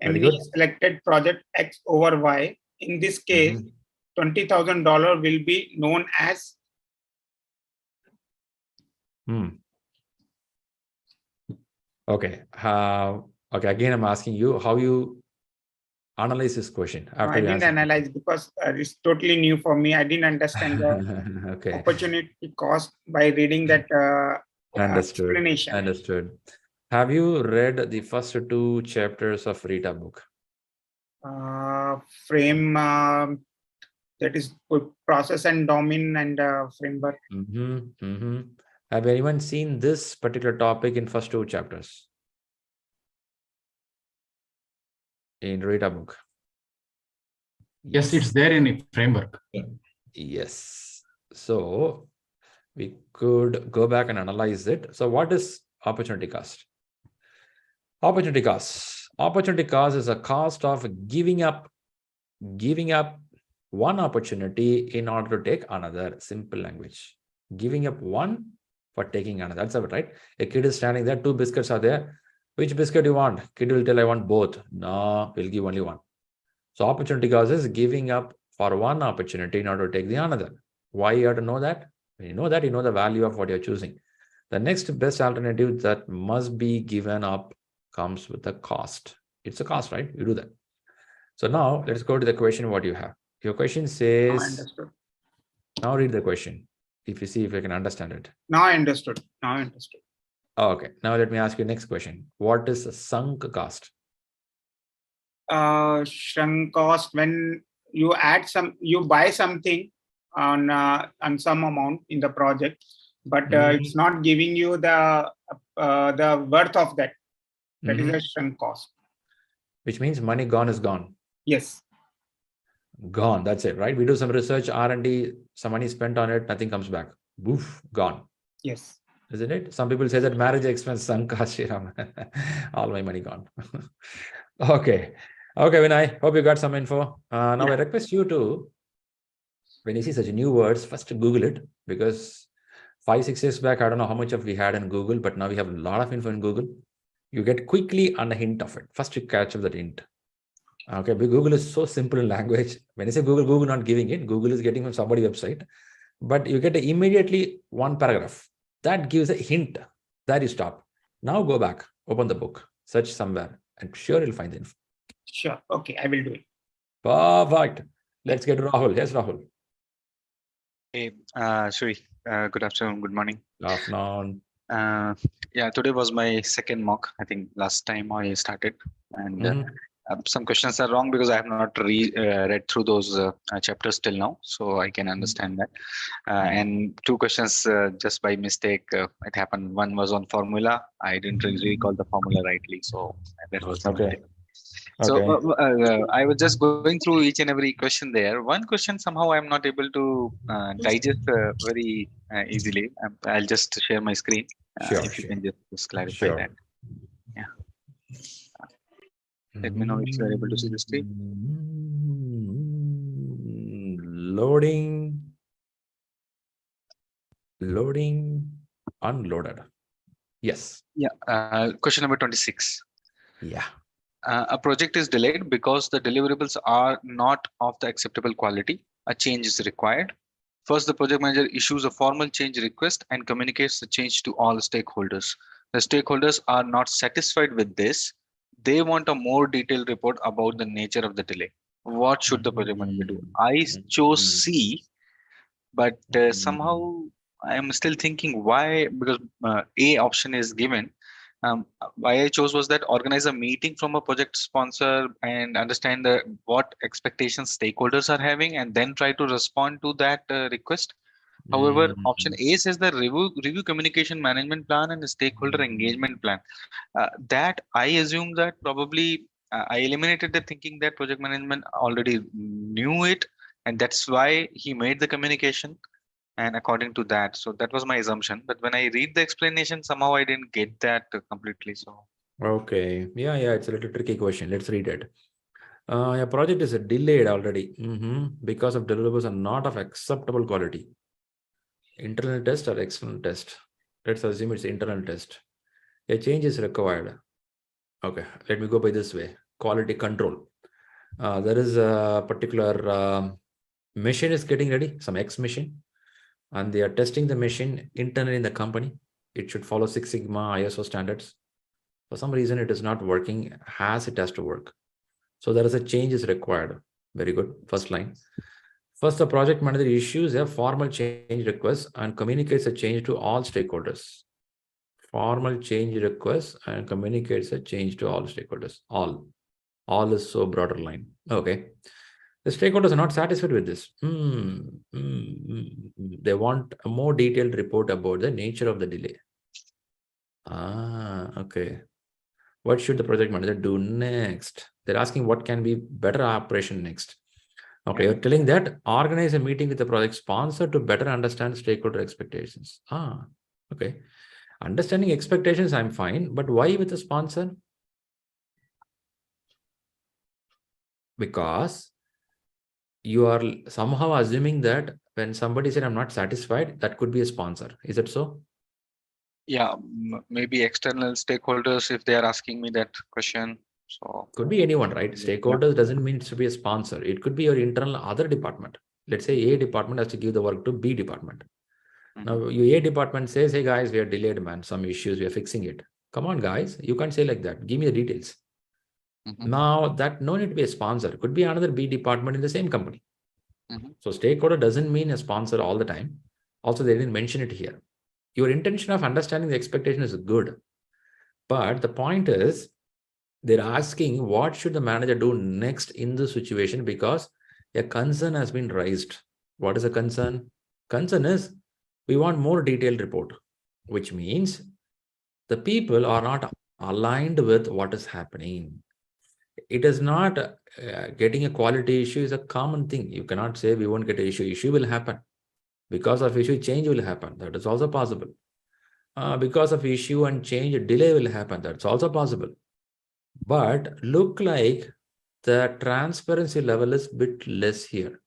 MD selected project X over Y. In this case, $20,000 will be known as. Okay. Okay. Again, I'm asking you how you analyze this question. I didn't analyze because it's totally new for me. I didn't understand the opportunity cost by reading that explanation. Understood. Have you read the first 2 chapters of Rita book? Frame, that is process and domain and framework. Have anyone seen this particular topic in first 2 chapters in Rita book? Yes, it's there in a framework. Yes. So we could go back and analyze it. So what is opportunity cost? Opportunity cost. Opportunity cost is a cost of giving up one opportunity in order to take another. Simple language. Giving up one for taking another. That's it, right? A kid is standing there, 2 biscuits are there. Which biscuit do you want? Kid will tell, I want both. No, we'll give only one. So opportunity cost is giving up for one opportunity in order to take the another. Why you have to know that? When you know that, you know the value of what you're choosing. The next best alternative that must be given up comes with the cost. It's a cost, right? You do that. So now let's go to the question what you have. Your question says, now read the question. If you see if you can understand it. Now I understood. Okay. Now let me ask you next question. What is a sunk cost? Sunk cost, when you buy something on some amount in the project, but it's not giving you the worth of that. That is a sunk cost. Which means money gone is gone. Yes. Gone. That's it, right? We do some research, R&D, some money spent on it, nothing comes back. Boof, gone. Yes. Isn't it? Some people say that marriage expense sunk cost. All my money gone. Okay. Okay, Vinay, hope you got some info. Now I request you to, when you see such new words, first Google it, because 5-6 years back, I don't know how much of we had in Google, but now we have a lot of info in Google. You get quickly on a hint of it. First you catch up that hint. Okay, but Google is so simple in language. When you say Google, Google not giving it, Google is getting from somebody's website, but you get immediately one paragraph. That gives a hint. There you stop. Now go back, open the book, search somewhere, and sure you'll find the info. Sure. Okay, I will do it. Perfect. Let's get Rahul. Yes, Rahul. Hey, Shri. Good afternoon. Good morning. Good afternoon. Yeah, today was my second mock. I think last time I started, and some questions are wrong because I have not read through those chapters till now, so I can understand that. And 2 questions just by mistake. It happened. One was on formula. I didn't recall the formula rightly, so that was okay. So I was just going through each and every question there. One question somehow I'm not able to digest very easily. I'll just share my screen. If you can just clarify that. Yeah. Let me know if you are able to see the screen. Loading, unloaded. Yes. Yeah. Question number 26. Yeah. A project is delayed because the deliverables are not of the acceptable quality. A change is required. First, the project manager issues a formal change request and communicates the change to all stakeholders. The stakeholders are not satisfied with this. They want a more detailed report about the nature of the delay. What should the project manager do? I chose C, but somehow I'm still thinking why, because A option is given. Why I chose was that organize a meeting from a project sponsor and understand what expectations stakeholders are having, and then try to respond to that request. However, option A says the review communication management plan and the stakeholder engagement plan. That I assume that probably I eliminated the thinking that project management already knew it, and that's why he made the communication. And according to that, so that was my assumption. But when I read the explanation, somehow I didn't get that completely. So okay, yeah, it's a little tricky question. Let's read it. Your project is delayed already because of deliverables are not of acceptable quality. Internal test or external test? Let's assume it's internal test. A change is required. Okay, let me go by this way. Quality control. There is a particular machine is getting ready, some X machine, and they are testing the machine internally in the company. It should follow Six Sigma ISO standards. For some reason, it is not working as it has to work. So there is a change is required. Very good. First line. First, the project manager issues a formal change request and communicates a change to all stakeholders. Formal change request and communicates a change to all stakeholders. All is so broader line. Okay. The stakeholders are not satisfied with this. They want a more detailed report about the nature of the delay. Okay. What should the project manager do next? They're asking what can be better operation next. Okay, you're telling that organize a meeting with the project sponsor to better understand stakeholder expectations. Okay. Understanding expectations, I'm fine, but why with the sponsor? Because you are somehow assuming that when somebody said I'm not satisfied, that could be a sponsor. Is it so? Yeah, maybe external stakeholders if they are asking me that question. So could be anyone, right? Stakeholders doesn't mean to be a sponsor. It could be your internal other department. Let's say A department has to give the work to B department. Now your A department says, hey guys, we are delayed, man. Some issues, we are fixing it. Come on, guys. You can't say like that. Give me the details. Now that no need to be a sponsor. It could be another B department in the same company. So stakeholder doesn't mean a sponsor all the time. Also, they didn't mention it here. Your intention of understanding the expectation is good. But the point is, they're asking what should the manager do next in this situation because a concern has been raised. What is a concern? Concern is we want more detailed report, which means the people are not aligned with what is happening. It is not getting a quality issue is a common thing. You cannot say we won't get an issue. Issue will happen. Because of issue, change will happen. That is also possible. Because of issue and change, delay will happen. That's also possible. But look like the transparency level is a bit less here.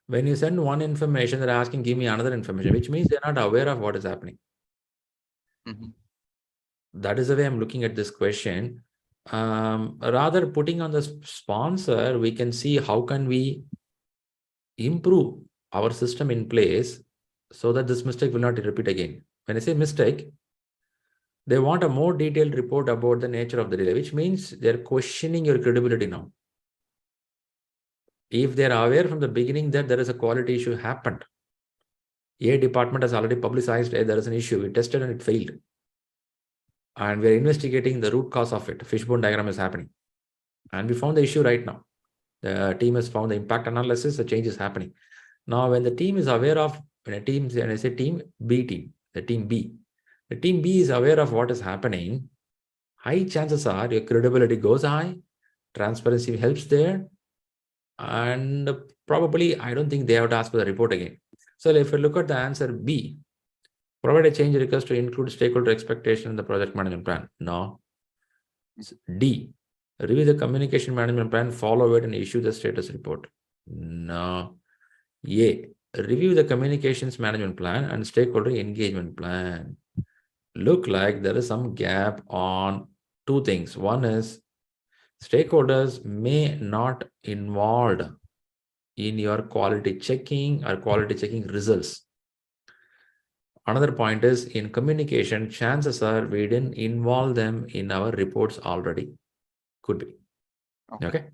When you send one information, they're asking, give me another information, which means they're not aware of what is happening. That is the way I'm looking at this question. Rather putting on the sponsor, we can see how can we improve our system in place so that this mistake will not repeat again. When I say mistake, they want a more detailed report about the nature of the delay, which means they're questioning your credibility now. If they're aware from the beginning that there is a quality issue happened, A department has already publicized there is an issue, we tested and it failed. And we're investigating the root cause of it. Fishbone diagram is happening. And we found the issue right now. The team has found the impact analysis, the change is happening. Now, when the team is aware of, when a team, and I say team, B team, the team B is aware of what is happening, high chances are your credibility goes high, transparency helps there, and probably I don't think they have to ask for the report again. So if you look at the answer B, provide a change request to include stakeholder expectation in the project management plan. No. D, review the communication management plan, follow it and issue the status report. No. A, review the communications management plan and stakeholder engagement plan. Look like there is some gap on two things. One is stakeholders may not involved in your quality checking or quality checking results. Another point is in communication, chances are we didn't involve them in our reports already. Could be. Okay.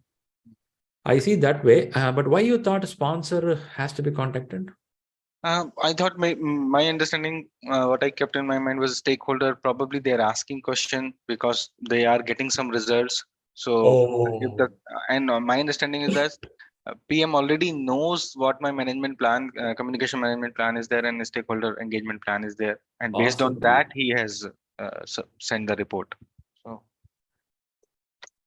I see that way. But why you thought a sponsor has to be contacted? I thought my understanding, what I kept in my mind was stakeholder. Probably they're asking question because they are getting some results. So if the and my understanding is that PM already knows what my management plan, communication management plan is there, and the stakeholder engagement plan is there, and based on that he has sent the report. So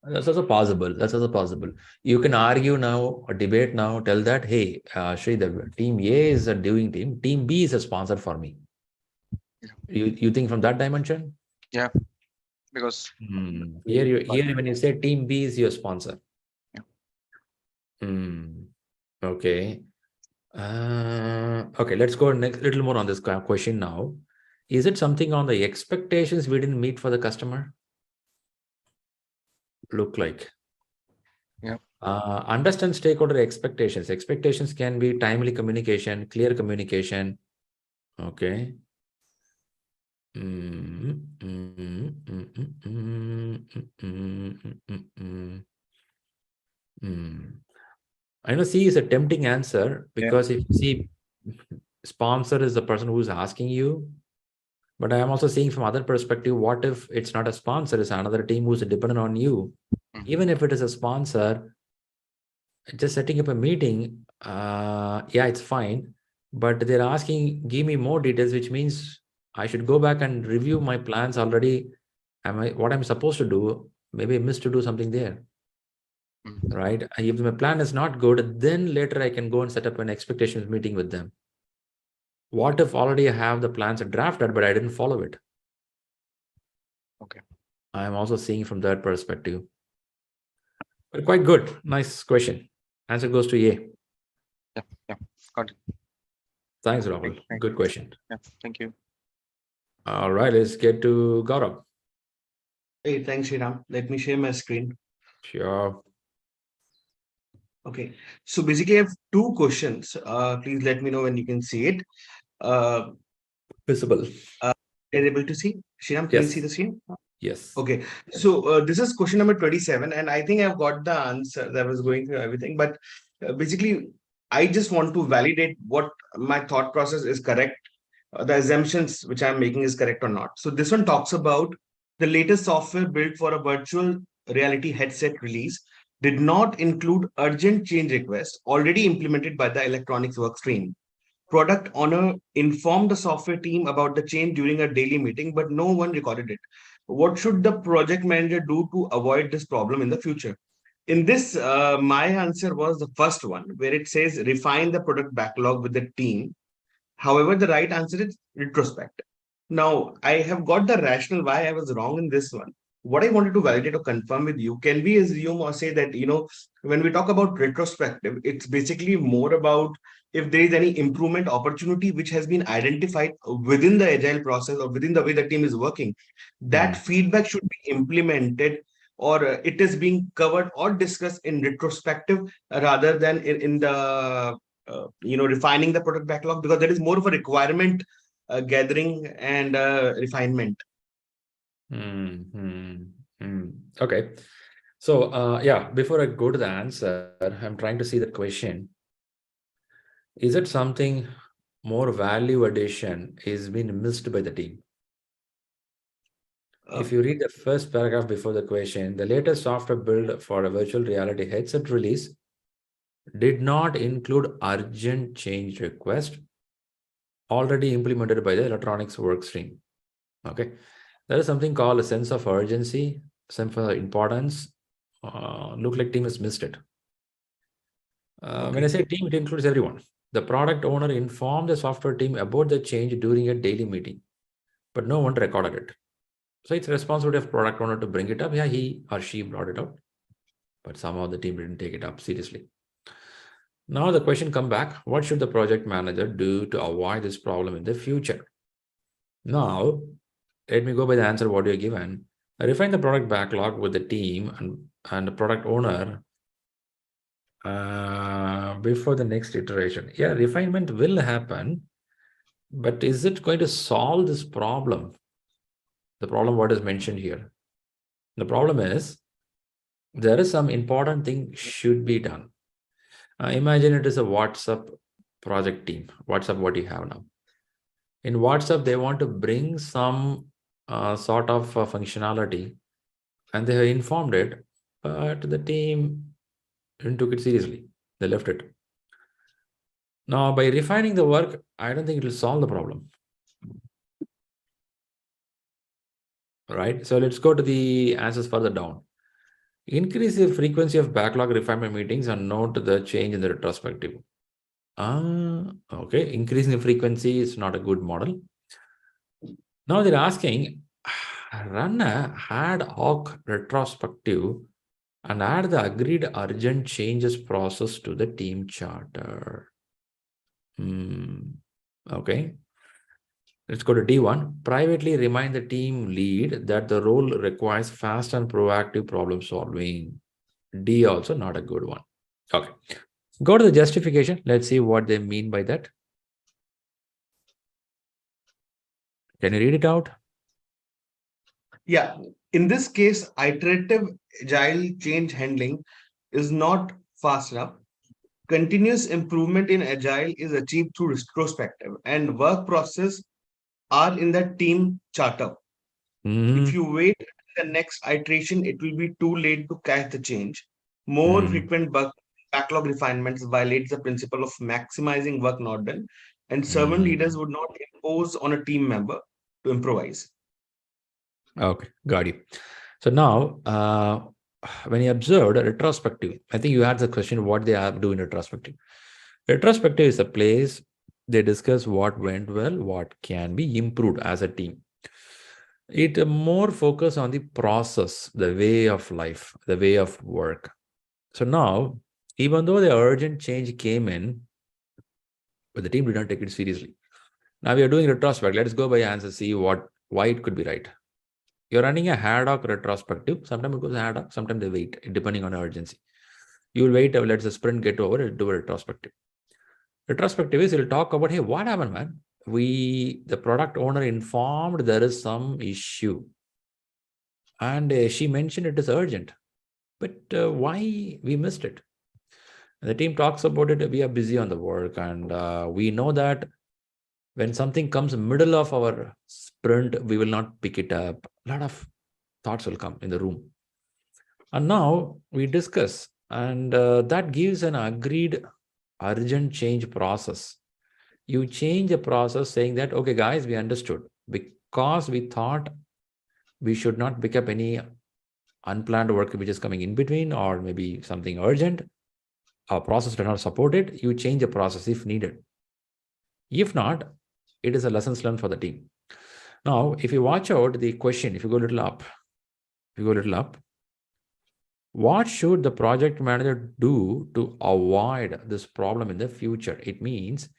that's also possible. That's also possible. You can argue now or debate now, tell that, hey, Shri, the team A is a doing team. Team B is a sponsor for me. You think from that dimension? Yeah, because here when you say team B is your sponsor. Yeah. Okay. Okay, let's go next little more on this question now. Is it something on the expectations we didn't meet for the customer? Look like. Yeah. Understand stakeholder expectations. Expectations can be timely communication, clear communication. Okay. I know C is a tempting answer because if you see sponsor is the person who's asking you, but I am also seeing from other perspective, what if it's not a sponsor, it's another team who's dependent on you? Even if it is a sponsor, just setting up a meeting, yeah, it's fine, but they're asking, give me more details, which means I should go back and review my plans already. What I'm supposed to do, maybe I missed to do something there. Right? If my plan is not good, then later I can go and set up an expectations meeting with them. What if already I have the plans drafted, but I didn't follow it? Okay. I'm also seeing from that perspective. But quite good. Nice question. Answer goes to A. Yeah, got it. Thanks, Rahul. Good question. Yeah, thank you. All right, let's get to Gaurav. Hey, thanks, Sriram. Let me share my screen. Sure. Okay, so basically I have two questions. Please let me know when you can see it. Visible. Are you able to see? Sriram, can you see the screen? Yes. Okay, so this is question number 27, and I think I've got the answer. That was going through everything, but basically, I just want to validate what my thought process is correct, the assumptions which I'm making is correct or not. So this one talks about the latest software built for a virtual reality headset release did not include urgent change requests already implemented by the electronics work stream. Product owner informed the software team about the change during a daily meeting, but no one recorded it. What should the project manager do to avoid this problem in the future? In this, my answer was the first one, where it says refine the product backlog with the team. However, the right answer is retrospect. Now, I have got the rationale why I was wrong in this one. What I wanted to validate or confirm with you, can we assume or say that, when we talk about retrospective, it's basically more about if there is any improvement opportunity which has been identified within the agile process or within the way the team is working, that feedback should be implemented or it is being covered or discussed in retrospective rather than in the refining the product backlog, because there is more of a requirement gathering and refinement. Okay. So, yeah, before I go to the answer, I'm trying to see the question. Is it something more value addition is being missed by the team? If you read the first paragraph before the question, the latest software build for a virtual reality headset release did not include urgent change request already implemented by the electronics work stream. Okay. There is something called a sense of urgency, sense of importance. Look like team has missed it. When I say team, it includes everyone. The product owner informed the software team about the change during a daily meeting, but no one recorded it. So it's responsibility of product owner to bring it up. Yeah, he or she brought it up, but somehow the team didn't take it up seriously. Now the question come back, what should the project manager do to avoid this problem in the future? Now, let me go by the answer what you're given. Refine the product backlog with the team and the product owner before the next iteration. Yeah, refinement will happen, but is it going to solve this problem? The problem what is mentioned here. The problem is there is some important thing should be done. Imagine it is a WhatsApp project team. WhatsApp, what you have now. In WhatsApp, they want to bring some sort of functionality, and they have informed it, but the team didn't took it seriously. They left it. Now, by refining the work, I don't think it will solve the problem. Right? So let's go to the answers further down. Increase the frequency of backlog refinement meetings and note the change in the retrospective. Okay. Increasing the frequency is not a good model. Now they're asking, run a ad hoc retrospective and add the agreed urgent changes process to the team charter. Okay. Let's go to D1. Privately remind the team lead that the role requires fast and proactive problem solving. D also not a good one. Okay. Go to the justification. Let's see what they mean by that. Can you read it out? Yeah. In this case, iterative agile change handling is not fast enough. Continuous improvement in agile is achieved through retrospective, and work process are in the team charter. If you wait the next iteration, it will be too late to catch the change. More frequent backlog refinements violates the principle of maximizing work not done, and servant leaders would not impose on a team member to improvise. Okay, got you. So now, when you observed a retrospective, I think you had the question, what they have to do in retrospective. Retrospective is a place they discuss what went well, what can be improved as a team. It more focus on the process, the way of life, the way of work. So now, even though the urgent change came in, but the team did not take it seriously. Now we are doing retrospect. Let's go by answer, see why it could be right. You're running a ad hoc retrospective. Sometimes it goes ad hoc, sometimes they wait, depending on urgency. You will wait, let the sprint get over, and do a retrospective. Retrospective is, you'll talk about, hey, what happened, man? The product owner informed there is some issue. And she mentioned it is urgent. But why we missed it? And the team talks about it, we are busy on the work. And we know that when something comes middle of our sprint, we will not pick it up. A lot of thoughts will come in the room. And now we discuss, and that gives an agreed urgent change process. You change a process saying that, okay, guys, we understood, because we thought we should not pick up any unplanned work which is coming in between, or maybe something urgent. Our process does not support it. You change the process if needed. If not, it is a lessons learned for the team. Now, if you watch out the question, if you go a little up, what should the project manager do to avoid this problem in the future? It means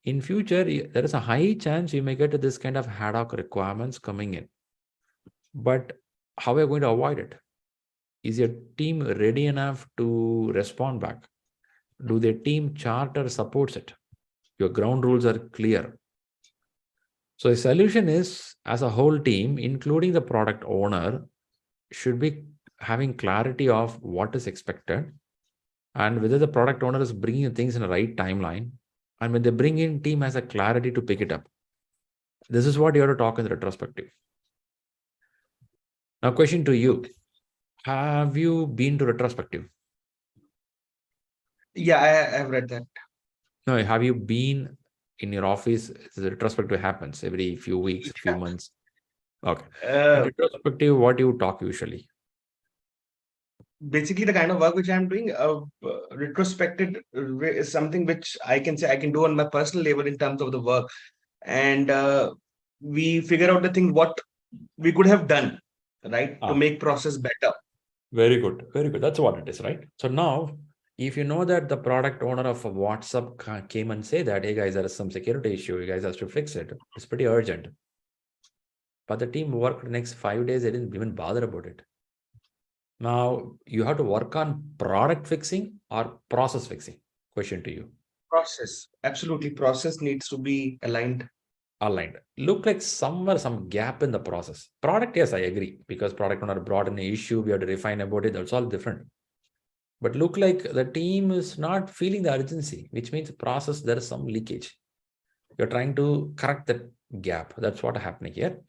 in future, there is a high chance you may get this kind of ad hoc requirements coming in. But how are you going to avoid it? Is your team ready enough to respond back? Do their team charter supports it? Your ground rules are clear. So the solution is, as a whole team, including the product owner, should be having clarity of what is expected and whether the product owner is bringing things in the right timeline. And when they bring in, team has a clarity to pick it up. This is what you have to talk in the retrospective. Now, question to you. Have you been to retrospective? Yeah, I have read that. No, have you been in your office? The retrospective happens every few weeks, few months. Okay. In retrospective, what do you talk usually? Basically, the kind of work which I'm doing, retrospective is something which I can say I can do on my personal level in terms of the work. And we figure out the thing what we could have done, right, to make process better. Very good. Very good. That's what it is, right? So now, if you know that the product owner of WhatsApp came and say that, hey guys, there is some security issue, you guys have to fix it. It's pretty urgent. But the team worked the next 5 days, they didn't even bother about it. Now, you have to work on product fixing or process fixing. Question to you. Process. Absolutely. Process needs to be aligned. Look like somewhere some gap in the process. Product, yes, I agree. Because product owner brought in an issue, we have to refine about it. That's all different. but look like the team is not feeling the urgency, which means process, there is some leakage. You're trying to correct that gap. That's what happening here.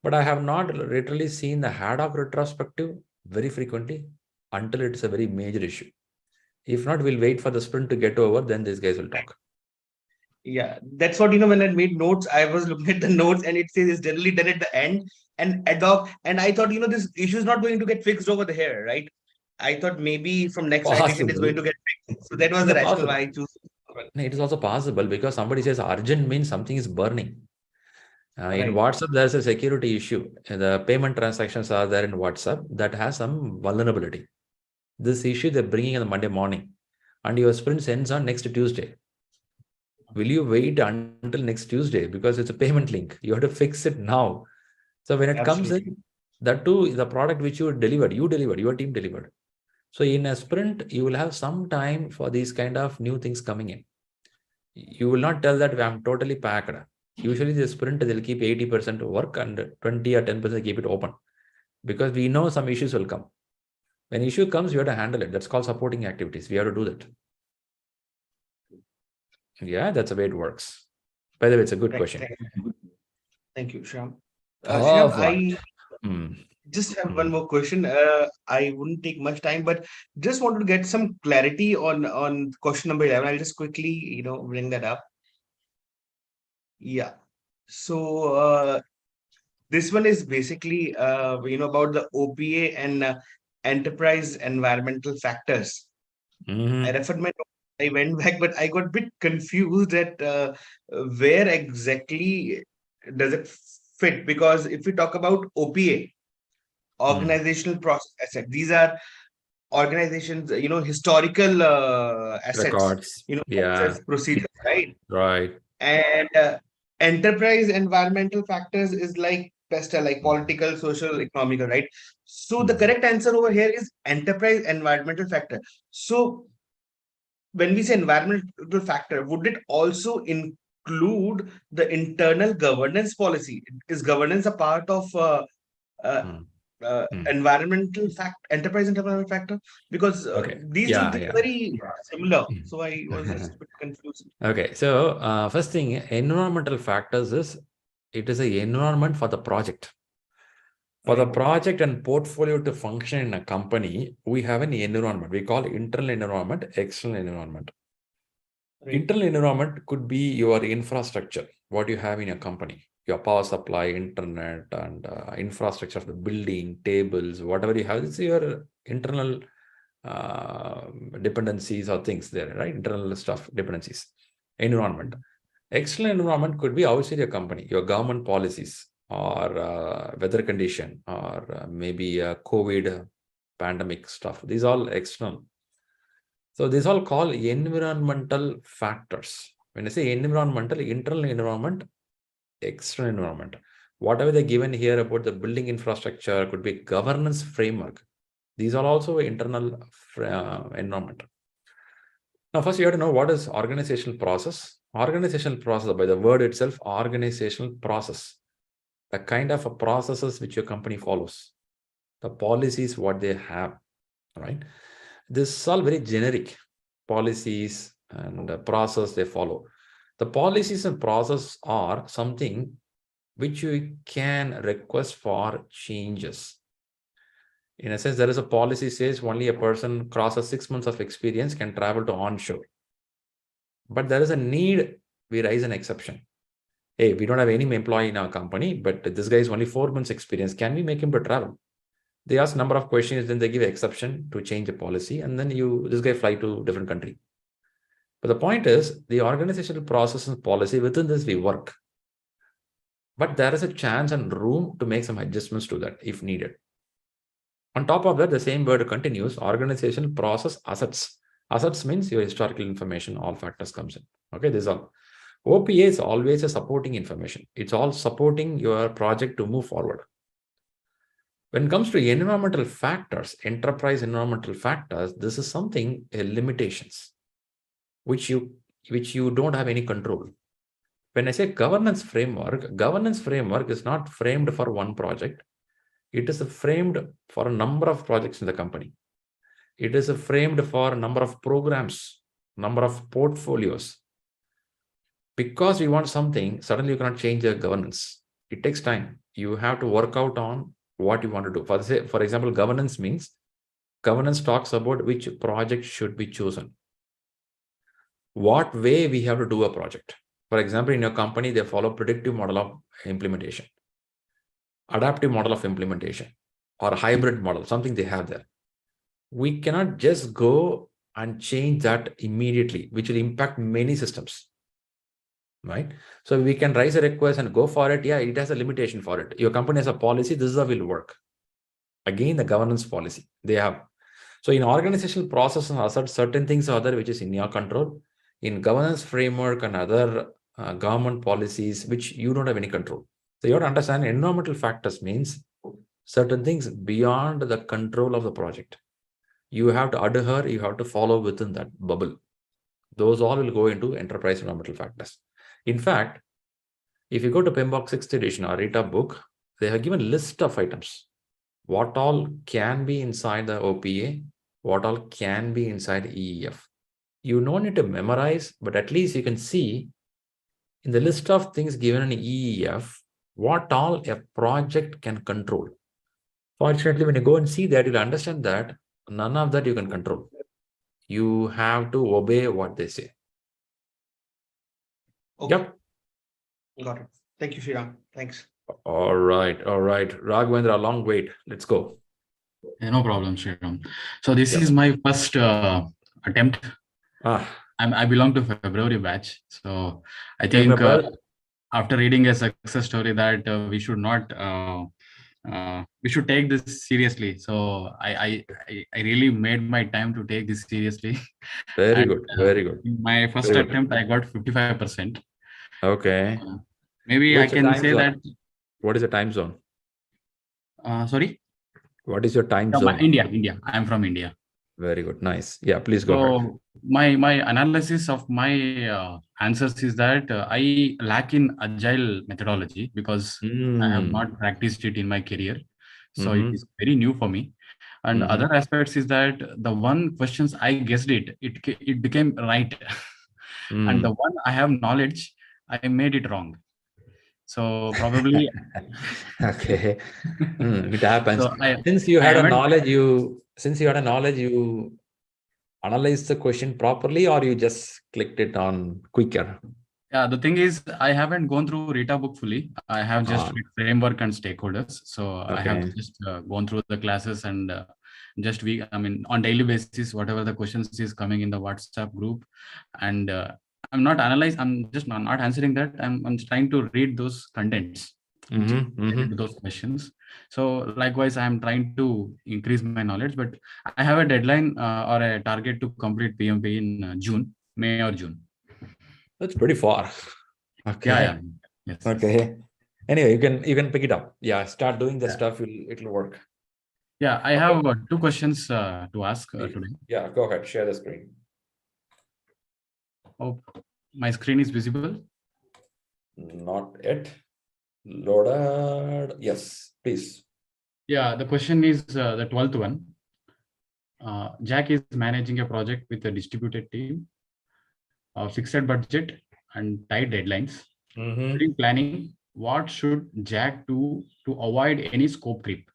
But I have not literally seen the ad hoc retrospective very frequently until it's a very major issue. If not, we'll wait for the sprint to get over, then these guys will talk. Yeah, that's what, when I made notes, I was looking at the notes and it says it's generally done at the end and ad hoc. And I thought, this issue is not going to get fixed over here, right? I thought maybe from next iteration it's going to get fixed. So that was the rationale why I chose. No, it is also possible because somebody says urgent means something is burning. Right. In WhatsApp, there's a security issue. The payment transactions are there in WhatsApp that has some vulnerability. This issue they're bringing on the Monday morning, and your sprint ends on next Tuesday. Will you wait until next Tuesday because it's a payment link? You have to fix it now. So when it comes in, that too, the product which you delivered, your team delivered. So in a sprint, you will have some time for these kind of new things coming in. You will not tell that I'm totally packed. Usually the sprint, they'll keep 80% work and 20 or 10% keep it open because we know some issues will come. When issue comes, you have to handle it. That's called supporting activities. We have to do that. Yeah, that's the way it works. By the way, it's a good question. Thank you, Shyam. Oh, Shyam, I just have one more question. I wouldn't take much time, but just wanted to get some clarity on question number 11. I'll just quickly, bring that up. Yeah. So this one is basically, about the OPA and enterprise environmental factors. I referred my notes, I went back, but I got a bit confused at where exactly does it fit? Because if we talk about OPA, organizational process asset, these are organizations, historical assets, records, process, procedures, right? Right. And enterprise environmental factors is like PESTA, like political, social, economical, right? So the correct answer over here is enterprise environmental factor. So when we say environmental factor, would it also include the internal governance policy? Is governance a part of environmental enterprise environmental factor? Because these two things are very similar. So I was just a bit confused. Okay, so first thing, environmental factors is, it is an environment for the project. For the project and portfolio to function in a company, we have an environment. We call internal environment, external environment. Internal environment could be your infrastructure, what you have in your company, your power supply, internet, and infrastructure of the building, tables, whatever you have. It's your internal dependencies or things there, right? Internal stuff, dependencies, environment. External environment could be outside your company, your government policies, or weather condition, or maybe COVID pandemic stuff. These are all external. So these all called environmental factors. When I say environmental, internal environment, external environment. Whatever they're given here about the building infrastructure could be governance framework. These are also internal environment. Now, first you have to know what is organizational process. Organizational process, by the word itself, organizational process. The kind of processes which your company follows, the policies, what they have, right? This is all very generic policies and the process they follow. The policies and process are something which you can request for changes. In a sense, there is a policy says only a person crosses 6 months of experience can travel to onshore. But there is a need, we raise an exception. Hey, we don't have any employee in our company, but this guy is only 4 months experience. Can we make him to travel? They ask a number of questions, then they give an exception to change the policy, and then this guy fly to a different country. But the point is, the organizational process and policy, within this we work. But there is a chance and room to make some adjustments to that if needed. On top of that, the same word continues, organizational process assets. Assets means your historical information, all factors comes in. Okay, this is all. OPA is always a supporting information. It's all supporting your project to move forward. When it comes to environmental factors, enterprise environmental factors, this is something, limitations, which you don't have any control. When I say governance framework is not framed for one project. It is framed for a number of projects in the company. It is framed for a number of programs, number of portfolios. Because we want something, suddenly you cannot change the governance. It takes time. You have to work out on what you want to do. For example, governance means governance talks about which project should be chosen. What way we have to do a project. For example, in your company, they follow predictive model of implementation, adaptive model of implementation, or hybrid model, something they have there. We cannot just go and change that immediately, which will impact many systems, right? So we can raise a request and go for it. Yeah, it has a limitation for it. Your company has a policy. This is how it will work. Again, the governance policy they have. So in organizational process and certain things are there which is in your control. In governance framework and other government policies, which you don't have any control. So you have to understand environmental factors means certain things beyond the control of the project. You have to adhere, you have to follow within that bubble. Those all will go into enterprise environmental factors. In fact, if you go to PMBOK 6th edition or RITA book, they have given a list of items. What all can be inside the OPA, what all can be inside EEF. You don't need to memorize, but at least you can see in the list of things given in EEF, what all a project can control. Fortunately, when you go and see that, you'll understand that none of that you can control. You have to obey what they say. Okay. Yep. Got it. Thank you, Shriram. Thanks. All right. Raghavendra, a long wait. Let's go. No problem, Shriram. So this is my first attempt. I belong to February batch. So I think after reading a success story that we should not, we should take this seriously. So I really made my time to take this seriously. Very good. Very good. In my first attempt, I got 55%. Okay. Maybe What's I can say that. What is the time zone? Sorry? What is your time zone? India. I'm from India. Very good. Nice. Yeah, please go ahead. My analysis of my answers is that I lack in agile methodology because I have not practiced it in my career. So it is very new for me. And other aspects is that the one questions I guessed it became right. And the one I have knowledge, I made it wrong. So probably okay. It happens. So since you had a knowledge, you analyzed the question properly, or you just clicked it on quicker? Yeah, the thing is, I haven't gone through RITA book fully. I have just read framework and stakeholders. So I have just gone through the classes and on daily basis, whatever the questions is coming in the WhatsApp group, and I'm not analyzing. I'm just not answering that. I'm trying to read those contents, those questions. So likewise, I'm trying to increase my knowledge, but I have a deadline or a target to complete PMP in May or June. That's pretty far. Okay. Yeah. Yes. Okay. Anyway, you can pick it up. Yeah, start doing the stuff. It'll work. Yeah, I have 2 questions to ask today. Yeah, go ahead. Share the screen. Oh, my screen is visible? Not yet. Loaded. Yes, please. Yeah, the question is the 12th one. Jack is managing a project with a distributed team, fixed budget and tight deadlines. During planning, what should Jack do to avoid any scope creep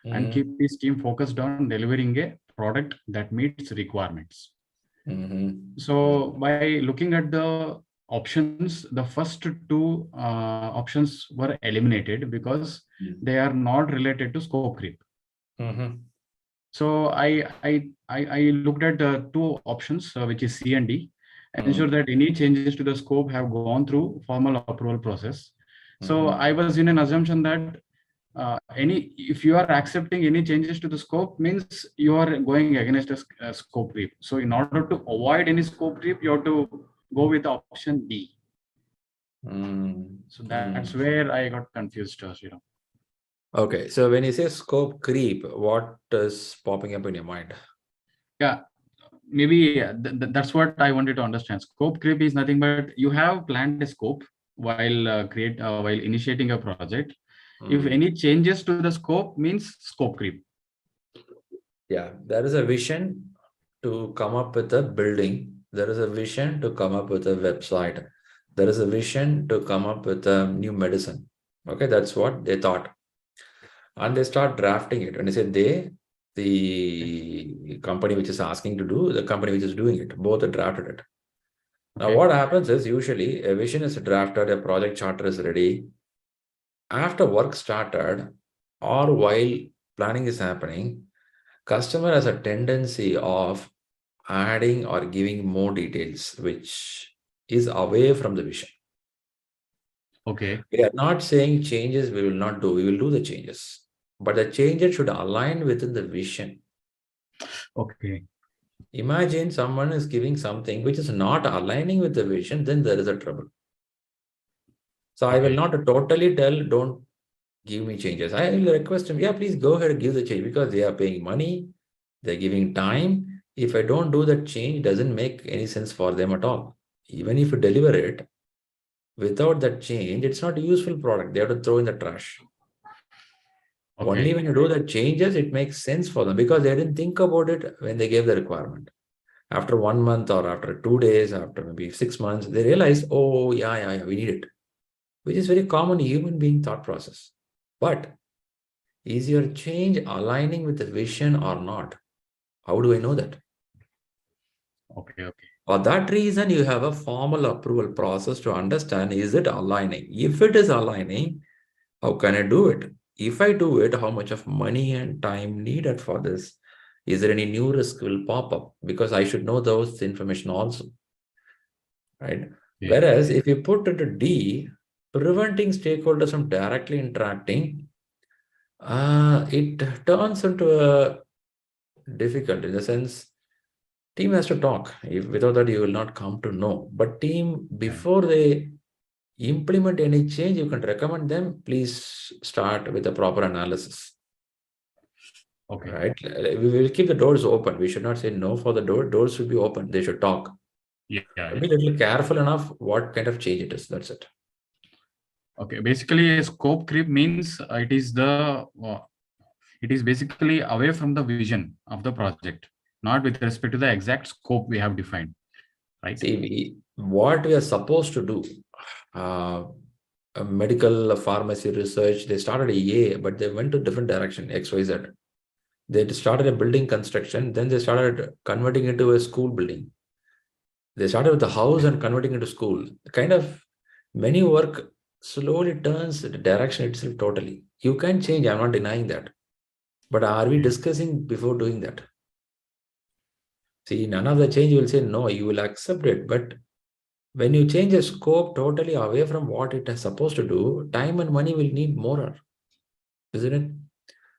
and keep his team focused on delivering a product that meets requirements? So by looking at the options, the first 2 options were eliminated because they are not related to scope creep. So I looked at the 2 options, which is C and D, ensure that any changes to the scope have gone through formal approval process. So I was in an assumption that if you are accepting any changes to the scope, means you are going against a scope creep. So in order to avoid any scope creep, you have to go with option D. So that's where I got confused, Shriram. Okay, so when you say scope creep, what is popping up in your mind? Yeah, maybe that's what I wanted to understand. Scope creep is nothing but you have planned a scope while initiating a project. If any changes to the scope means scope creep. Yeah, there is a vision to come up with a building. There is a vision to come up with a website. There is a vision to come up with a new medicine. Okay, that's what they thought. And they start drafting it. When they say they, the company which is asking to do, the company which is doing it, both have drafted it. Now, Okay. what happens is usually a vision is drafted, a project charter is ready. After work started or while planning is happening, customer has a tendency of adding or giving more details, which is away from the vision. Okay. We are not saying changes we will not do, we will do the changes, but the changes should align within the vision. Okay. Imagine someone is giving something which is not aligning with the vision, then there is a trouble. So I will not totally tell, don't give me changes. I will request him, yeah, please go ahead and give the change because they are paying money, they're giving time. If I don't do that change, it doesn't make any sense for them at all. Even if you deliver it, without that change, it's not a useful product. They have to throw in the trash. Okay. Only when you do the changes, it makes sense for them because they didn't think about it when they gave the requirement. After 1 month or after 2 days, after maybe 6 months, they realize, oh, yeah, we need it, which is very common human being thought process. But is your change aligning with the vision or not? How do I know that? Okay. For that reason, you have a formal approval process to understand, is it aligning? If it is aligning, how can I do it? If I do it, how much of money and time needed for this? Is there any new risk will pop up? Because I should know those information also, right? Yeah. Whereas if you put it to D, preventing stakeholders from directly interacting, it turns into a difficult in the sense, team has to talk. Without that, you will not come to know. But team, before they implement any change, you can recommend them, please start with a proper analysis. Okay. Right? We will keep the doors open. We should not say no for the door. Doors should be open. They should talk. Yeah. Be a little careful enough what kind of change it is. That's it. Okay. Basically, a scope creep means it is basically away from the vision of the project, not with respect to the exact scope we have defined, right? See, what we are supposed to do, medical pharmacy research, they started a, but they went to different direction, XYZ. They started a building construction, then they started converting into a school building. They started with the house and converting into school. Kind of many work slowly turns the direction itself totally. You can change, I'm not denying that. But are we discussing before doing that? See, none of the change you will say no, you will accept it. But when you change a scope totally away from what it is supposed to do, time and money will need more, isn't it?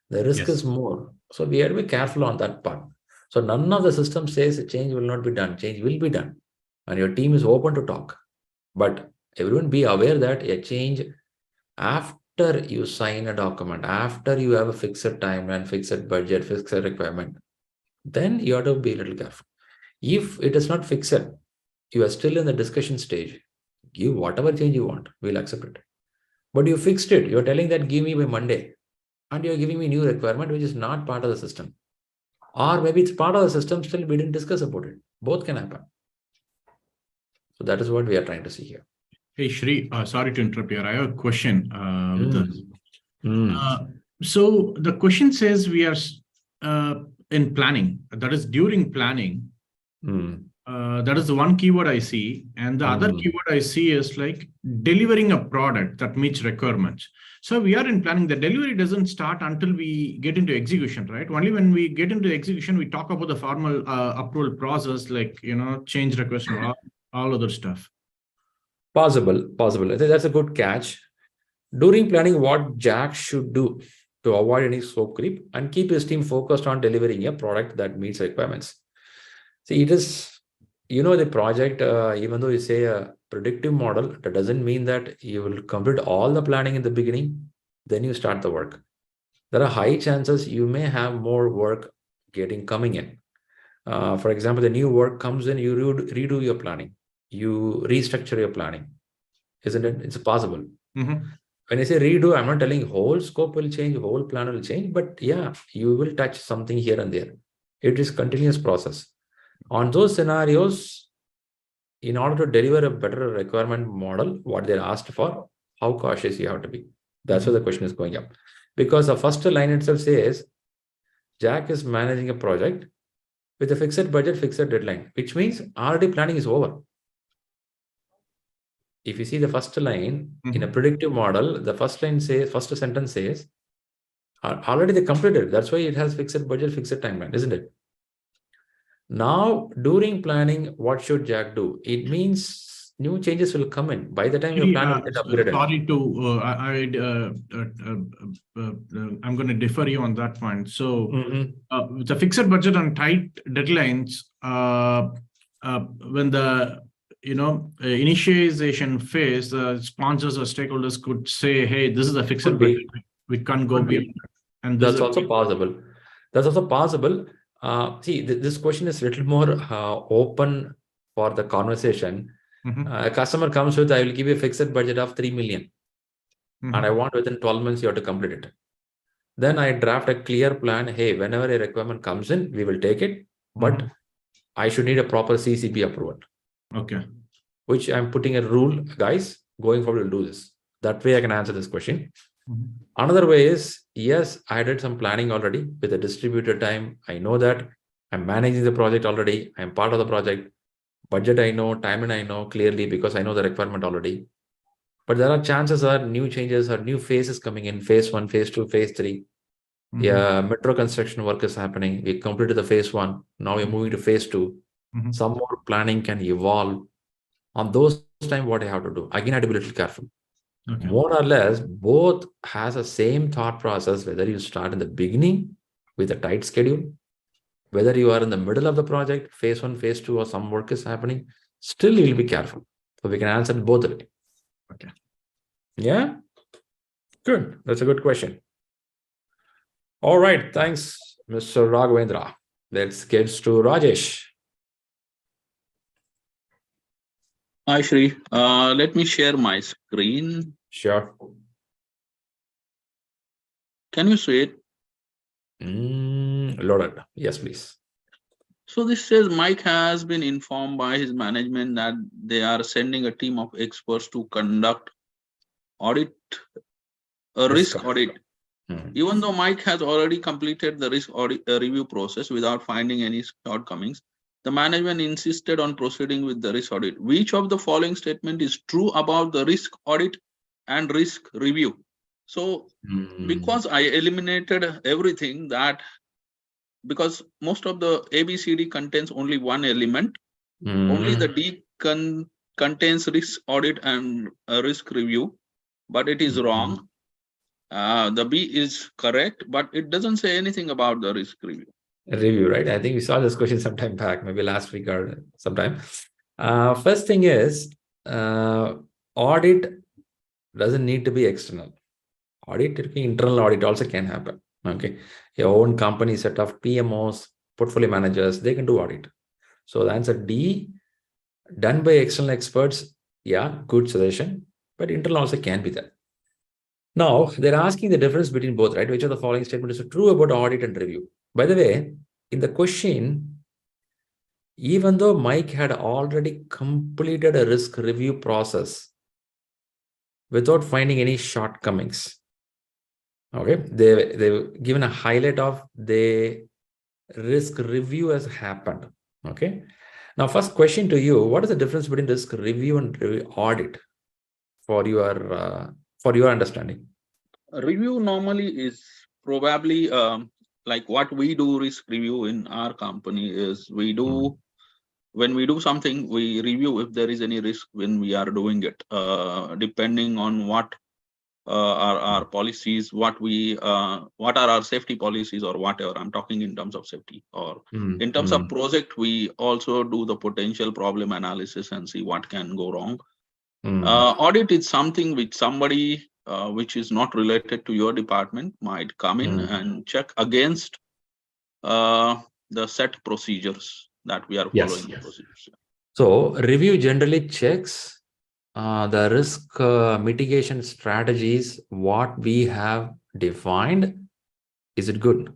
The risk is more. So we have to be careful on that part. So none of the system says a change will not be done. Change will be done. And your team is open to talk. But everyone be aware that a change after you sign a document, after you have a fixed timeline, fixed budget, fixed requirement, then you have to be a little careful. If it is not fixed, you are still in the discussion stage, give whatever change you want, we'll accept it. But you fixed it, you're telling that give me by Monday, and you're giving me new requirement which is not part of the system. Or maybe it's part of the system, still we didn't discuss about it. Both can happen. So that is what we are trying to see here. Hey, Shri, sorry to interrupt here. I have a question with this. So the question says we are in planning, that is during planning. That is the one keyword I see. And the other keyword I see is like delivering a product that meets requirements. So we are in planning. The delivery doesn't start until we get into execution, right? Only when we get into execution, we talk about the formal approval process, like, change request and all other stuff. Possible. I think that's a good catch. During planning, what Jack should do to avoid any scope creep and keep his team focused on delivering a product that meets requirements. See, it is, the project, even though you say a predictive model, that doesn't mean that you will complete all the planning in the beginning, then you start the work. There are high chances you may have more work coming in. For example, the new work comes in, you redo your planning, you restructure your planning, isn't it? It's possible. when I say redo, I'm not telling whole scope will change, whole plan will change, but yeah, you will touch something here and there. It is continuous process. On those scenarios, in order to deliver a better requirement model, what they're asked for, how cautious you have to be. That's why the question is going up. Because the first line itself says, Jack is managing a project with a fixed budget, fixed deadline, which means already planning is over. If you see the first line in a predictive model, the first sentence says, already they completed. That's why it has fixed budget, fixed timeline, isn't it? Now, during planning, what should Jack do? It means new changes will come in. By the time your plan will get upgraded. Sorry to, I'm going to defer you on that point. So, with the fixed budget and tight deadlines, when the initiation phase, the sponsors or stakeholders could say, "Hey, this is a fixed budget. We can't go beyond." And that's also possible. That's also possible. See, this question is a little more open for the conversation. A customer comes with, I will give you a fixed budget of 3 million. And I want within 12 months, you have to complete it. Then I draft a clear plan. Hey, whenever a requirement comes in, we will take it. But I should need a proper CCP approval. Okay. Which I'm putting a rule, guys, going forward, we'll do this. That way I can answer this question. Another way is, yes, I did some planning already with a distributed time. I know that I'm managing the project already. I'm part of the project. Budget I know, time and I know clearly because I know the requirement already. But there are chances are new changes or new phases coming in, phase 1, phase 2, phase 3. Yeah, metro construction work is happening. We completed the phase 1. Now we're moving to phase 2. Some more planning can evolve. On those time, what I have to do? Again, I have to be a little careful. Okay. More or less, both has the same thought process, whether you start in the beginning with a tight schedule, whether you are in the middle of the project, phase 1, phase 2, or some work is happening, still you'll be careful. So we can answer both of it. Okay. Yeah? Good. That's a good question. All right. Thanks, Mr. Raghavendra. Let's get to Rajesh. Hi, Shri. Let me share my screen. Sure. Can you see it? Loaded. Yes, please. So this says Mike has been informed by his management that they are sending a team of experts to conduct risk audit. Even though Mike has already completed the risk audit review process without finding any shortcomings, the management insisted on proceeding with the risk audit. Which of the following statement is true about the risk audit and risk review? So because I eliminated everything because most of the ABCD contains only one element, only the D contains risk audit and risk review, but it is wrong. The B is correct, but it doesn't say anything about the risk review. Review, right? I think we saw this question sometime back, maybe last week or sometime. First thing is, audit doesn't need to be external. Audit, internal audit also can happen. Okay, your own company set of PMOs, portfolio managers, they can do audit. So the answer D, done by external experts, yeah, good suggestion, but internal also can be there. Now, they're asking the difference between both, right? Which of the following statement is true about audit and review? By the way, in the question, even though Mike had already completed a risk review process without finding any shortcomings, okay, they've given a highlight of the risk review has happened. Okay. Now, first question to you: what is the difference between risk review and audit for your understanding? Review normally is probably like what we do. Risk review in our company is when we do something, we review if there is any risk when we are doing it, depending on what are our policies, what are our safety policies or whatever. I'm talking in terms of safety, or in terms of project, we also do the potential problem analysis and see what can go wrong. Audit is something which somebody which is not related to your department might come in and check against the set procedures that we are following. Yes. So review generally checks the risk mitigation strategies, what we have defined, is it good?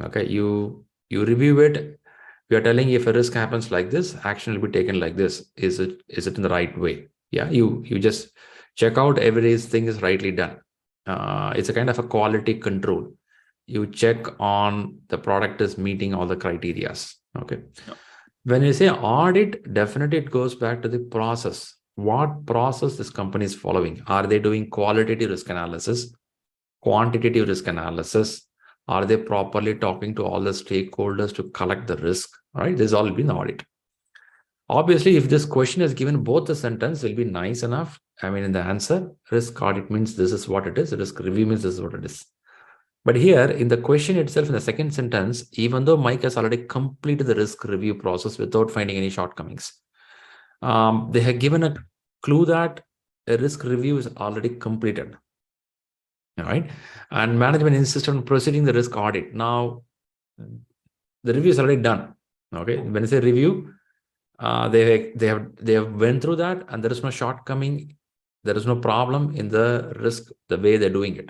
Okay, you review it. We are telling if a risk happens like this, action will be taken like this. Is it in the right way? Yeah, you just check out everything is rightly done. It's a kind of a quality control. You check on the product is meeting all the criterias. Okay. Yeah. When you say audit, definitely it goes back to the process. What process this company is following? Are they doing qualitative risk analysis, quantitative risk analysis? Are they properly talking to all the stakeholders to collect the risk? All right, this has all been audit. Obviously, if this question is given both the sentence will be nice enough. I mean, in the answer, risk audit means this is what it is. Risk review means this is what it is. But here in the question itself, in the second sentence, even though Mike has already completed the risk review process without finding any shortcomings, they have given a clue that a risk review is already completed. All right. And management insists on proceeding the risk audit. Now, the review is already done. Okay. When I say review, they have went through that, and there is no shortcoming. There is no problem in the risk, the way they're doing it.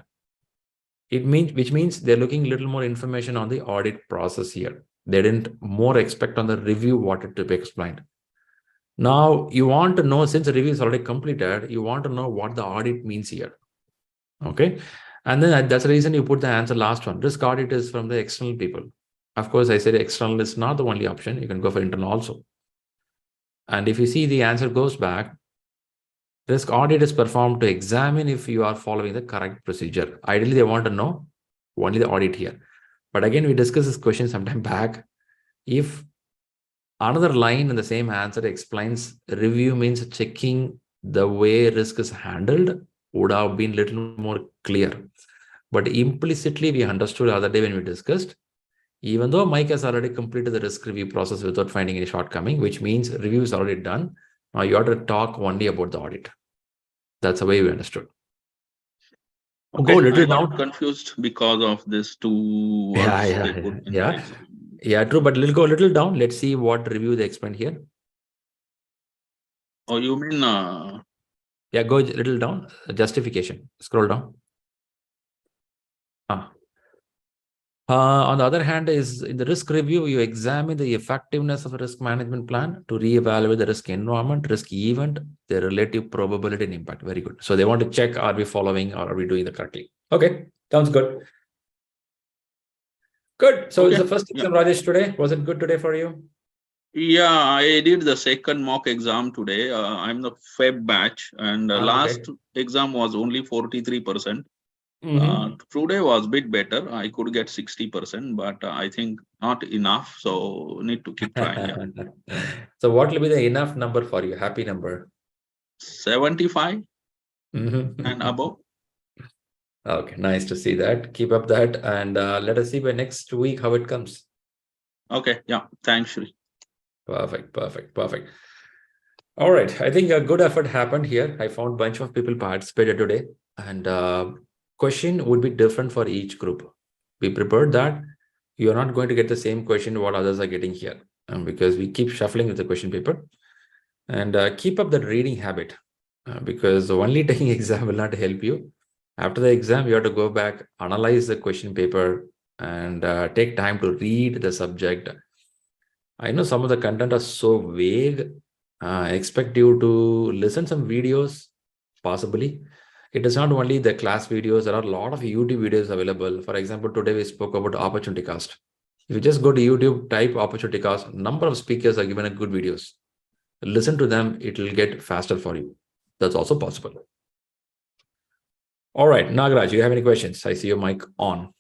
Which means they're looking a little more information on the audit process here. They didn't more expect on the review what it to be explained. Now you want to know, since the review is already completed, you want to know what the audit means here. Okay. And then that's the reason you put the answer last one. Risk audit is from the external people. Of course, I said external is not the only option. You can go for internal also. And if you see the answer goes back, risk audit is performed to examine if you are following the correct procedure. Ideally, they want to know only the audit here. But again, we discussed this question sometime back. If another line in the same answer explains review means checking the way risk is handled, would have been a little more clear. But implicitly, we understood the other day when we discussed, even though Mike has already completed the risk review process without finding any shortcoming, which means review is already done. Now you have to talk only about the audit. That's the way we understood. Okay, Go a little I got down. confused because of this two words they put in the exam. Yeah, true. But go a little down. Let's see what review they explained here. Oh, you mean? Yeah, go a little down. Justification. Scroll down. On the other hand, is in the risk review, you examine the effectiveness of a risk management plan to reevaluate the risk environment, risk event, the relative probability and impact. Very good. So they want to check, are we following or are we doing the correctly? Okay, sounds good. Good. So it's the first exam, Rajesh, today. Was it good today for you? Yeah, I did the second mock exam today. I'm the Feb batch, and last exam was only 43%. Today was a bit better. I could get 60%, but I think not enough. So need to keep trying. Yeah. So what will be the enough number for you? Happy number? 75 and above. Okay, nice to see that. Keep up that, and let us see by next week how it comes. Okay. Yeah. Thanks, Shri. Perfect. All right. I think a good effort happened here. I found a bunch of people participated today, and question would be different for each group. We prepared that you are not going to get the same question what others are getting here, because we keep shuffling with the question paper, and keep up that reading habit, because only taking exam will not help you. After the exam, you have to go back, analyze the question paper, and take time to read the subject. I know some of the content are so vague. I expect you to listen some videos, possibly. It is not only the class videos. There are a lot of YouTube videos available. For example, today we spoke about opportunity cost. If you just go to YouTube, type opportunity cost, number of speakers are given a good videos. Listen to them. It will get faster for you. That's also possible. All right, Nagaraj, you have any questions? I see your mic on.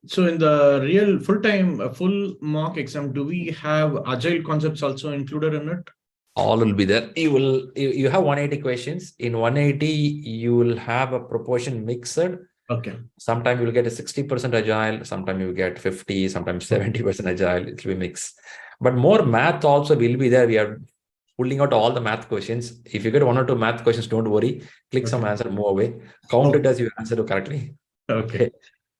So in the real full-time, full mock exam, do we have agile concepts also included in it? All will be there. You have 180 questions. In 180, you will have a proportion mixed. Okay. Sometimes you'll get a 60% agile, sometimes you get 50, sometimes 70% agile. It will be mixed. But more math also will be there. We are pulling out all the math questions. If you get 1 or 2 math questions, don't worry. Click some answer, move away. Count it as you answer correctly. Okay.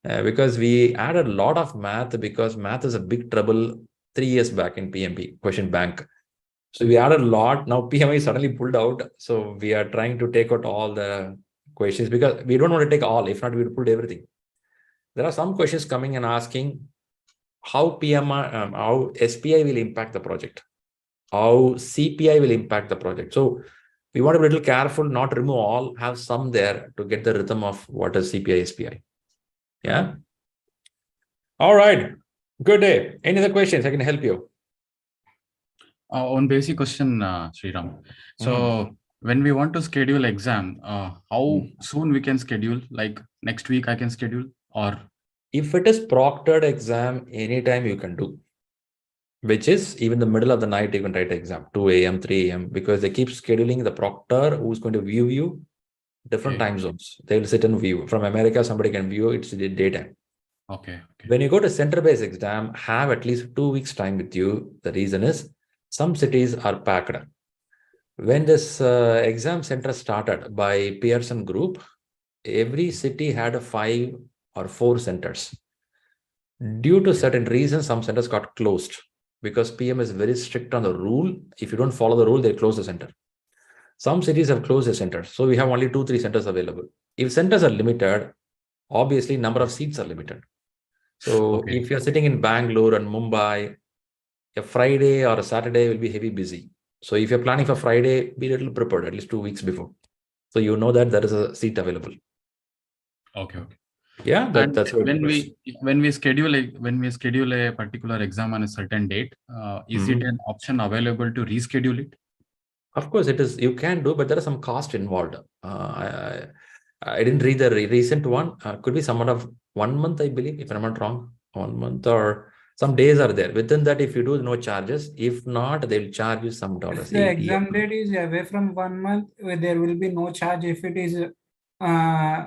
Because we added a lot of math, because math is a big trouble 3 years back in PMP question bank. So we added a lot. Now PMI suddenly pulled out. So we are trying to take out all the questions because we don't want to take all. If not, we would pull everything. There are some questions coming and asking how PMI, how SPI will impact the project, how CPI will impact the project. So we want to be a little careful, not remove all, have some there to get the rhythm of what is CPI, SPI. Yeah. All right. Good day. Any other questions? I can help you. One basic question, Sriram. So when we want to schedule exam, how soon we can schedule? Like next week I can schedule, or if it is proctored exam, anytime you can do, which is even the middle of the night, you can write exam, 2 a.m., 3 a.m., because they keep scheduling the proctor who's going to view you different time zones. They will sit and view. From America, somebody can view, it's the daytime. Okay. When you go to center-based exam, have at least 2 weeks time with you. The reason is some cities are packed. When this exam center started by Pearson Group, every city had 5 or 4 centers. Due to certain reasons, some centers got closed because PM is very strict on the rule. If you don't follow the rule, they close the center. Some cities have closed the centers. So we have only 2-3 centers available. If centers are limited, obviously number of seats are limited. So if you're sitting in Bangalore and Mumbai, a Friday or a Saturday will be heavy busy. So if you're planning for Friday, be a little prepared at least 2 weeks before. So you know that there is a seat available. Okay. Yeah, that's what when we schedule a particular exam on a certain date, is it an option available to reschedule it? Of course, it is. You can do, but there is some cost involved. I didn't read the recent one. Could be somewhat of 1 month, I believe, if I'm not wrong. 1 month or some days are there. Within that, if you do, no charges. If not, they'll charge you some dollars. If the exam date is away from 1 month, there will be no charge. If it is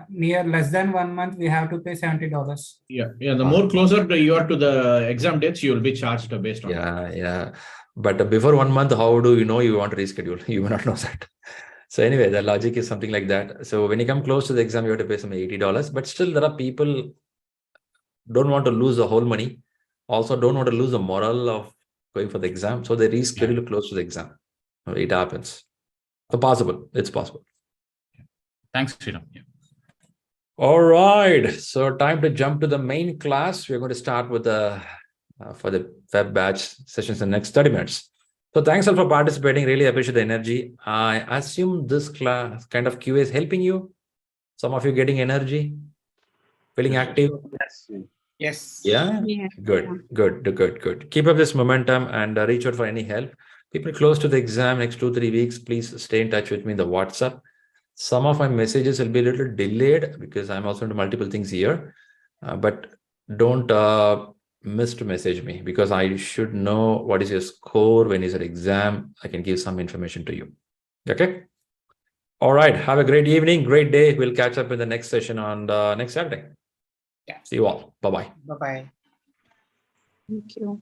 near less than 1 month, we have to pay $70. Yeah. The more closer you are to the exam dates, you will be charged based on that. Yeah. But before 1 month, how do you know you want to reschedule? You will not know that. So anyway, the logic is something like that. So when you come close to the exam, you have to pay some $80. But still, there are people don't want to lose the whole money. Also, don't want to lose the moral of going for the exam. So they reschedule close to the exam. It happens. So possible. It's possible. Thanks, Sriram. Yeah. All right. So time to jump to the main class. We're going to start with the for the web batch sessions in the next 30 minutes. So thanks all for participating. Really appreciate the energy. I assume this class kind of QA is helping you. Some of you getting energy, feeling active. Yes. Yeah. Good. Keep up this momentum and reach out for any help. People close to the exam next 2-3 weeks, please stay in touch with me in the WhatsApp. Some of my messages will be a little delayed because I'm also into multiple things here. But don't miss to message me because I should know what is your score, when is your exam. I can give some information to you. Okay. All right. Have a great evening, great day. We'll catch up in the next session on next Saturday. Yeah. See you all. Bye-bye. Bye-bye. Thank you.